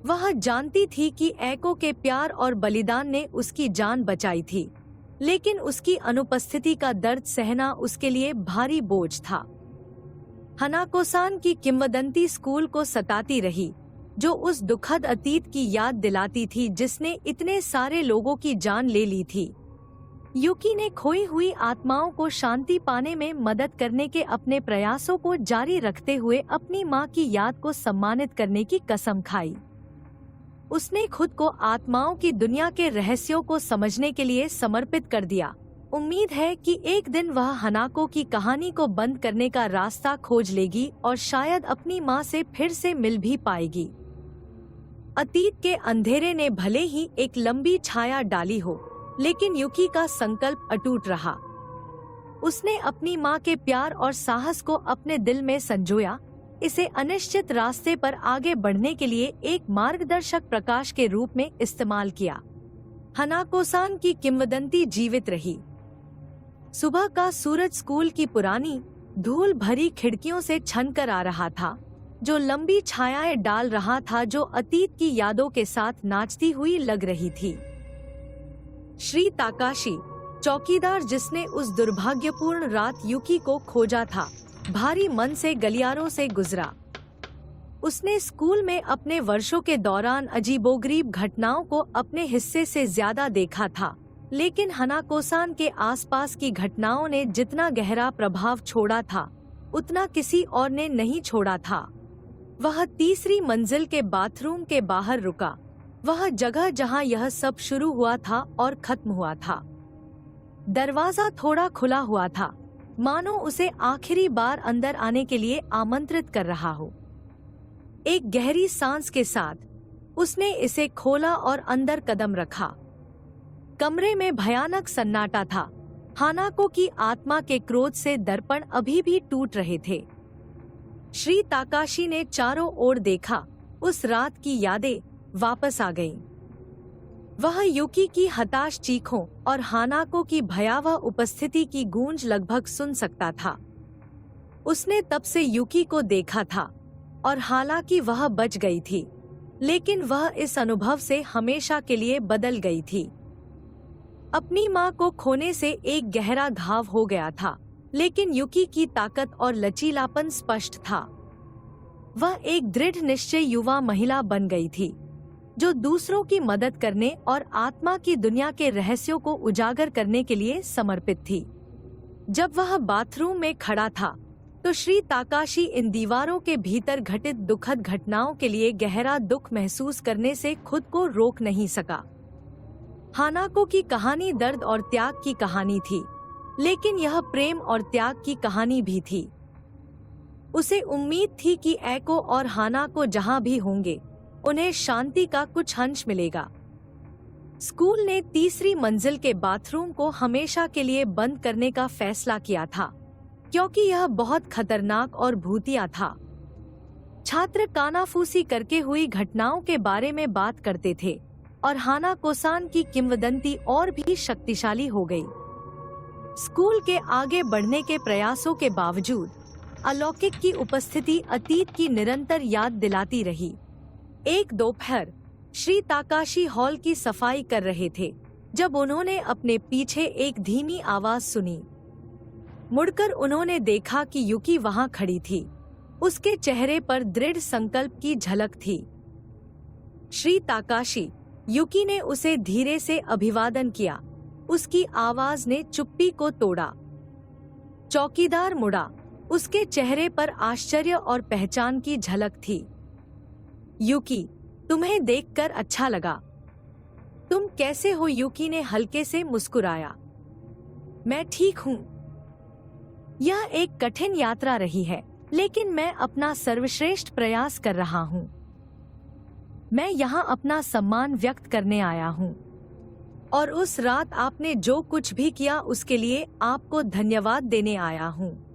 वह जानती थी कि ऐको के प्यार और बलिदान ने उसकी जान बचाई थी, लेकिन उसकी अनुपस्थिति का दर्द सहना उसके लिए भारी बोझ था। हनाको-सान की किंवदंती स्कूल को सताती रही, जो उस दुखद अतीत की याद दिलाती थी जिसने इतने सारे लोगों की जान ले ली थी। युकी ने खोई हुई आत्माओं को शांति पाने में मदद करने के अपने प्रयासों को जारी रखते हुए अपनी माँ की याद को सम्मानित करने की कसम खाई। उसने खुद को आत्माओं की दुनिया के रहस्यों को समझने के लिए समर्पित कर दिया। उम्मीद है कि एक दिन वह हनाको की कहानी को बंद करने का रास्ता खोज लेगी और शायद अपनी माँ से फिर से मिल भी पाएगी। अतीत के अंधेरे ने भले ही एक लंबी छाया डाली हो, लेकिन युकी का संकल्प अटूट रहा। उसने अपनी माँ के प्यार और साहस को अपने दिल में संजोया, इसे अनिश्चित रास्ते पर आगे बढ़ने के लिए एक मार्गदर्शक प्रकाश के रूप में इस्तेमाल किया। हनाको-सान की किंवदंती जीवित रही। सुबह का सूरज स्कूल की पुरानी, धूल भरी खिड़कियों से छनकर आ रहा था, जो लंबी छायाएं डाल रहा था जो अतीत की यादों के साथ नाचती हुई लग रही थी। श्री ताकाशी, चौकीदार जिसने उस दुर्भाग्यपूर्ण रात युकी को खोजा था, भारी मन से गलियारों से गुजरा। उसने स्कूल में अपने वर्षों के दौरान अजीबोगरीब घटनाओं को अपने हिस्से से ज्यादा देखा था, लेकिन हनाको-सान के आसपास की घटनाओं ने जितना गहरा प्रभाव छोड़ा था, उतना किसी और ने नहीं छोड़ा था। वह तीसरी मंजिल के बाथरूम के बाहर रुका, वह जगह जहां यह सब शुरू हुआ था और खत्म हुआ था। दरवाजा थोड़ा खुला हुआ था, मानो उसे आखिरी बार अंदर आने के लिए आमंत्रित कर रहा हो। एक गहरी सांस के साथ उसने इसे खोला और अंदर कदम रखा। कमरे में भयानक सन्नाटा था। हानाको की आत्मा के क्रोध से दर्पण अभी भी टूट रहे थे। श्री ताकाशी ने चारों ओर देखा। उस रात की यादें वापस आ गईं। वह युकी की हताश चीखों और हानाको की भयावह उपस्थिति की गूंज लगभग सुन सकता था। उसने तब से युकी को देखा था और हालांकि वह बच गई थी, लेकिन वह इस अनुभव से हमेशा के लिए बदल गई थी। अपनी माँ को खोने से एक गहरा घाव हो गया था, लेकिन युकी की ताकत और लचीलापन स्पष्ट था। वह एक दृढ़ निश्चय युवा महिला बन गई थी, जो दूसरों की मदद करने और आत्मा की दुनिया के रहस्यों को उजागर करने के लिए समर्पित थी। जब वह बाथरूम में खड़ा था, तो श्री ताकाशी इन दीवारों के भीतर घटित दुखद घटनाओं के लिए गहरा दुख महसूस करने से खुद को रोक नहीं सका। हानाको की कहानी दर्द और त्याग की कहानी थी, लेकिन यह प्रेम और त्याग की कहानी भी थी। उसे उम्मीद थी कि एको और हानाको जहां भी होंगे, उन्हें शांति का कुछ अंश मिलेगा। स्कूल ने तीसरी मंजिल के बाथरूम को हमेशा के लिए बंद करने का फैसला किया था, क्योंकि यह बहुत खतरनाक और भूतिया था। छात्र कानाफूसी करके हुई घटनाओं के बारे में बात करते थे और हानाको-सान की किंवदंती और भी शक्तिशाली हो गई। स्कूल के आगे बढ़ने के प्रयासों के बावजूद अलौकिक की उपस्थिति अतीत की निरंतर याद दिलाती रही। एक दोपहर श्री ताकाशी हॉल की सफाई कर रहे थे जब उन्होंने अपने पीछे एक धीमी आवाज सुनी। मुड़कर उन्होंने देखा कि युकी वहां खड़ी थी। उसके चेहरे पर दृढ़ संकल्प की झलक थी। श्री ताकाशी, युकी ने उसे धीरे से अभिवादन किया। उसकी आवाज ने चुप्पी को तोड़ा। चौकीदार मुड़ा। उसके चेहरे पर आश्चर्य और पहचान की झलक थी। युकी, तुम्हें देखकर अच्छा लगा। तुम कैसे हो? युकी ने हल्के से मुस्कुराया। मैं ठीक हूँ। यह एक कठिन यात्रा रही है, लेकिन मैं अपना सर्वश्रेष्ठ प्रयास कर रहा हूँ। मैं यहाँ अपना सम्मान व्यक्त करने आया हूँ और उस रात आपने जो कुछ भी किया उसके लिए आपको धन्यवाद देने आया हूँ।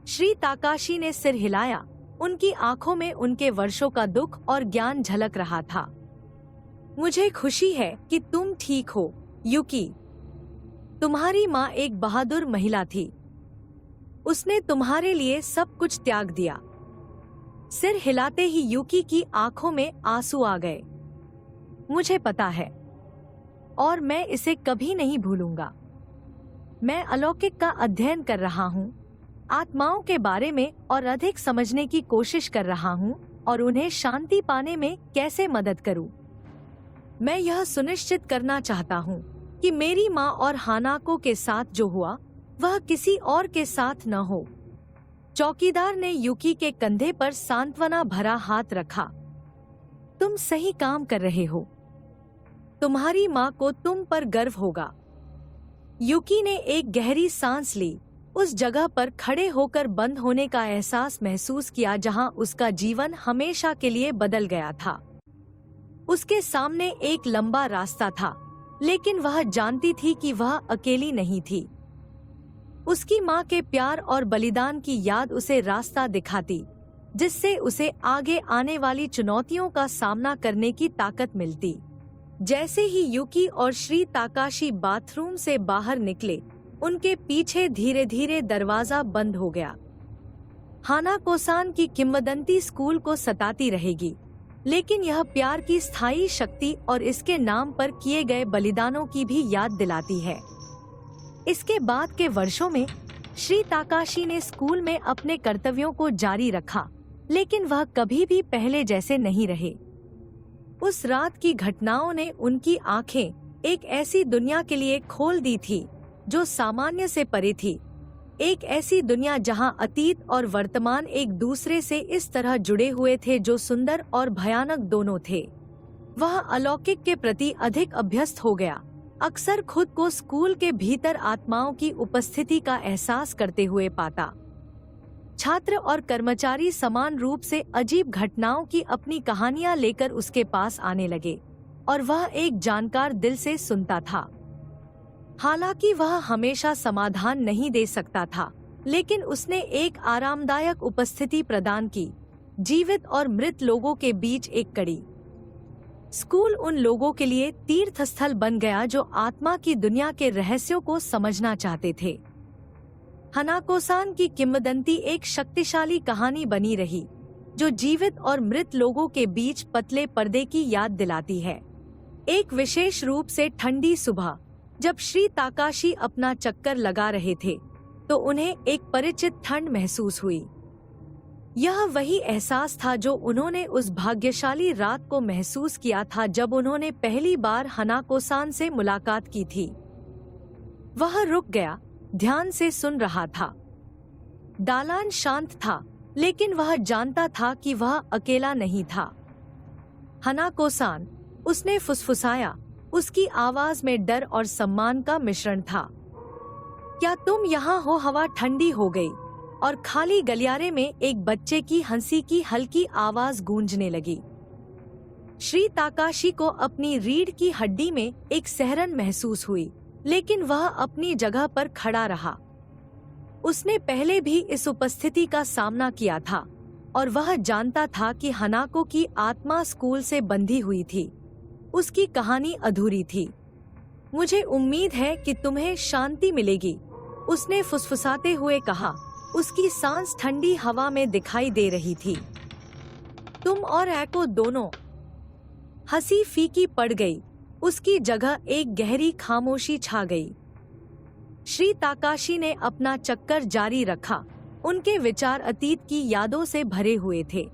श्री ताकाशी ने सिर हिलाया। उनकी आंखों में उनके वर्षों का दुख और ज्ञान झलक रहा था। मुझे खुशी है कि तुम ठीक हो, युकी। तुम्हारी माँ एक बहादुर महिला थी। उसने तुम्हारे लिए सब कुछ त्याग दिया। सिर हिलाते ही युकी की आंखों में आंसू आ गए। मुझे पता है और मैं इसे कभी नहीं भूलूंगा। मैं अलौकिक का अध्ययन कर रहा हूँ, आत्माओं के बारे में और अधिक समझने की कोशिश कर रहा हूँ और उन्हें शांति पाने में कैसे मदद करूँ। मैं यह सुनिश्चित करना चाहता हूँ कि मेरी माँ और हानाको के साथ जो हुआ वह किसी और के साथ न हो। चौकीदार ने युकी के कंधे पर सांत्वना भरा हाथ रखा। तुम सही काम कर रहे हो। तुम्हारी माँ को तुम पर गर्व होगा। युकी ने एक गहरी सांस ली। उस जगह पर खड़े होकर बंद होने का एहसास महसूस किया जहां उसका जीवन हमेशा के लिए बदल गया था। उसके सामने एक लंबा रास्ता था, लेकिन वह जानती थी कि वह अकेली नहीं थी। उसकी माँ के प्यार और बलिदान की याद उसे रास्ता दिखाती, जिससे उसे आगे आने वाली चुनौतियों का सामना करने की ताकत मिलती। जैसे ही युकी और श्री ताकाशी बाथरूम से बाहर निकले, उनके पीछे धीरे धीरे दरवाजा बंद हो गया। हानाको-सान की किंवदंती स्कूल को सताती रहेगी, लेकिन यह प्यार की स्थायी शक्ति और इसके नाम पर किए गए बलिदानों की भी याद दिलाती है। इसके बाद के वर्षों में श्री ताकाशी ने स्कूल में अपने कर्तव्यों को जारी रखा, लेकिन वह कभी भी पहले जैसे नहीं रहे। उस रात की घटनाओं ने उनकी आंखें एक ऐसी दुनिया के लिए खोल दी थी जो सामान्य से परे थी। एक ऐसी दुनिया जहां अतीत और वर्तमान एक दूसरे से इस तरह जुड़े हुए थे जो सुंदर और भयानक दोनों थे। वह अलौकिक के प्रति अधिक अभ्यस्त हो गया, अक्सर खुद को स्कूल के भीतर आत्माओं की उपस्थिति का एहसास करते हुए पाता। छात्र और कर्मचारी समान रूप से अजीब घटनाओं की अपनी कहानियां लेकर उसके पास आने लगे और वह एक जानकार दिल से सुनता था। हालांकि वह हमेशा समाधान नहीं दे सकता था, लेकिन उसने एक आरामदायक उपस्थिति प्रदान की, जीवित और मृत लोगों के बीच एक कड़ी। स्कूल उन लोगों के लिए तीर्थ स्थल बन गया जो आत्मा की दुनिया के रहस्यों को समझना चाहते थे। हानाको-सान की किंवदंती एक शक्तिशाली कहानी बनी रही, जो जीवित और मृत लोगों के बीच पतले पर्दे की याद दिलाती है। एक विशेष रूप से ठंडी सुबह जब श्री ताकाशी अपना चक्कर लगा रहे थे, तो उन्हें एक परिचित ठंड महसूस हुई। यह वही एहसास था जो उन्होंने उस भाग्यशाली रात को महसूस किया था जब उन्होंने पहली बार हानाको-सान से मुलाकात की थी। वह रुक गया, ध्यान से सुन रहा था। दालान शांत था, लेकिन वह जानता था कि वह अकेला नहीं था। हानाको-सान, उसने फुसफुसाया। उसकी आवाज में डर और सम्मान का मिश्रण था। क्या तुम यहाँ हो? हवा ठंडी हो गई और खाली गलियारे में एक बच्चे की हंसी की हल्की आवाज गूंजने लगी। श्री ताकाशी को अपनी रीढ़ की हड्डी में एक सहरन महसूस हुई, लेकिन वह अपनी जगह पर खड़ा रहा। उसने पहले भी इस उपस्थिति का सामना किया था और वह जानता था कि हनाको की आत्मा स्कूल से बंधी हुई थी। उसकी कहानी अधूरी थी। मुझे उम्मीद है कि तुम्हें शांति मिलेगी, उसने फुसफुसाते हुए कहा। उसकी सांस ठंडी हवा में दिखाई दे रही थी। तुम और एको दोनों। हंसी फीकी पड़ गई। उसकी जगह एक गहरी खामोशी छा गई। श्री ताकाशी ने अपना चक्कर जारी रखा। उनके विचार अतीत की यादों से भरे हुए थे।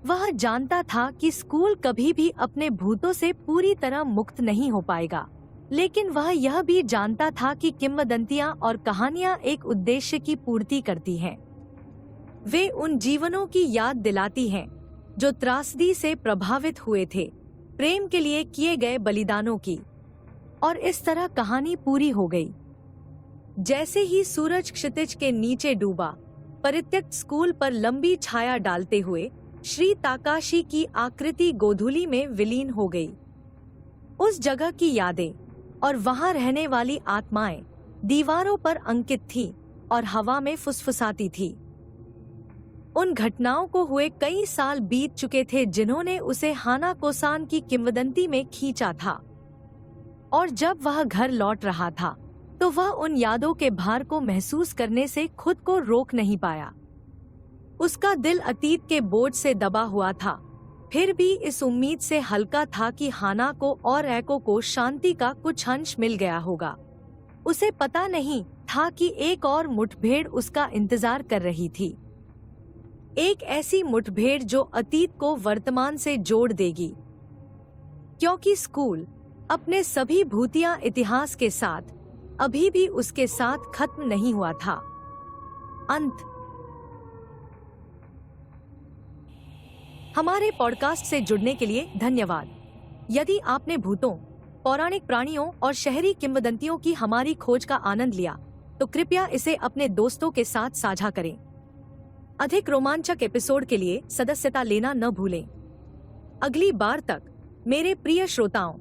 वह जानता था कि स्कूल कभी भी अपने भूतों से पूरी तरह मुक्त नहीं हो पाएगा, लेकिन वह यह भी जानता था कि किंवदंतियां और कहानियां एक उद्देश्य की पूर्ति करती हैं। वे उन जीवनों की याद दिलाती हैं जो त्रासदी से प्रभावित हुए थे, प्रेम के लिए किए गए बलिदानों की। और इस तरह कहानी पूरी हो गई। जैसे ही सूरज क्षितिज के नीचे डूबा, परित्यक्त स्कूल पर लंबी छाया डालते हुए श्री ताकाशी की आकृति गोधूली में विलीन हो गई। उस जगह की यादें और वहां रहने वाली आत्माएं दीवारों पर अंकित थीं और हवा में फुसफुसाती थी। उन घटनाओं को हुए कई साल बीत चुके थे जिन्होंने उसे हानाको-सान की किंवदंती में खींचा था, और जब वह घर लौट रहा था तो वह उन यादों के भार को महसूस करने से खुद को रोक नहीं पाया। उसका दिल अतीत के बोझ से दबा हुआ था, फिर भी इस उम्मीद से हल्का था कि हानाको और एको को शांति का कुछ अंश मिल गया होगा। उसे पता नहीं था कि एक और मुठभेड़ उसका इंतजार कर रही थी, एक ऐसी मुठभेड़ जो अतीत को वर्तमान से जोड़ देगी, क्योंकि स्कूल अपने सभी भूतिया इतिहास के साथ अभी भी उसके साथ खत्म नहीं हुआ था। अंत। हमारे पॉडकास्ट से जुड़ने के लिए धन्यवाद। यदि आपने भूतों, पौराणिक प्राणियों और शहरी किंवदंतियों की हमारी खोज का आनंद लिया, तो कृपया इसे अपने दोस्तों के साथ साझा करें। अधिक रोमांचक एपिसोड के लिए सदस्यता लेना न भूलें। अगली बार तक मेरे प्रिय श्रोताओं,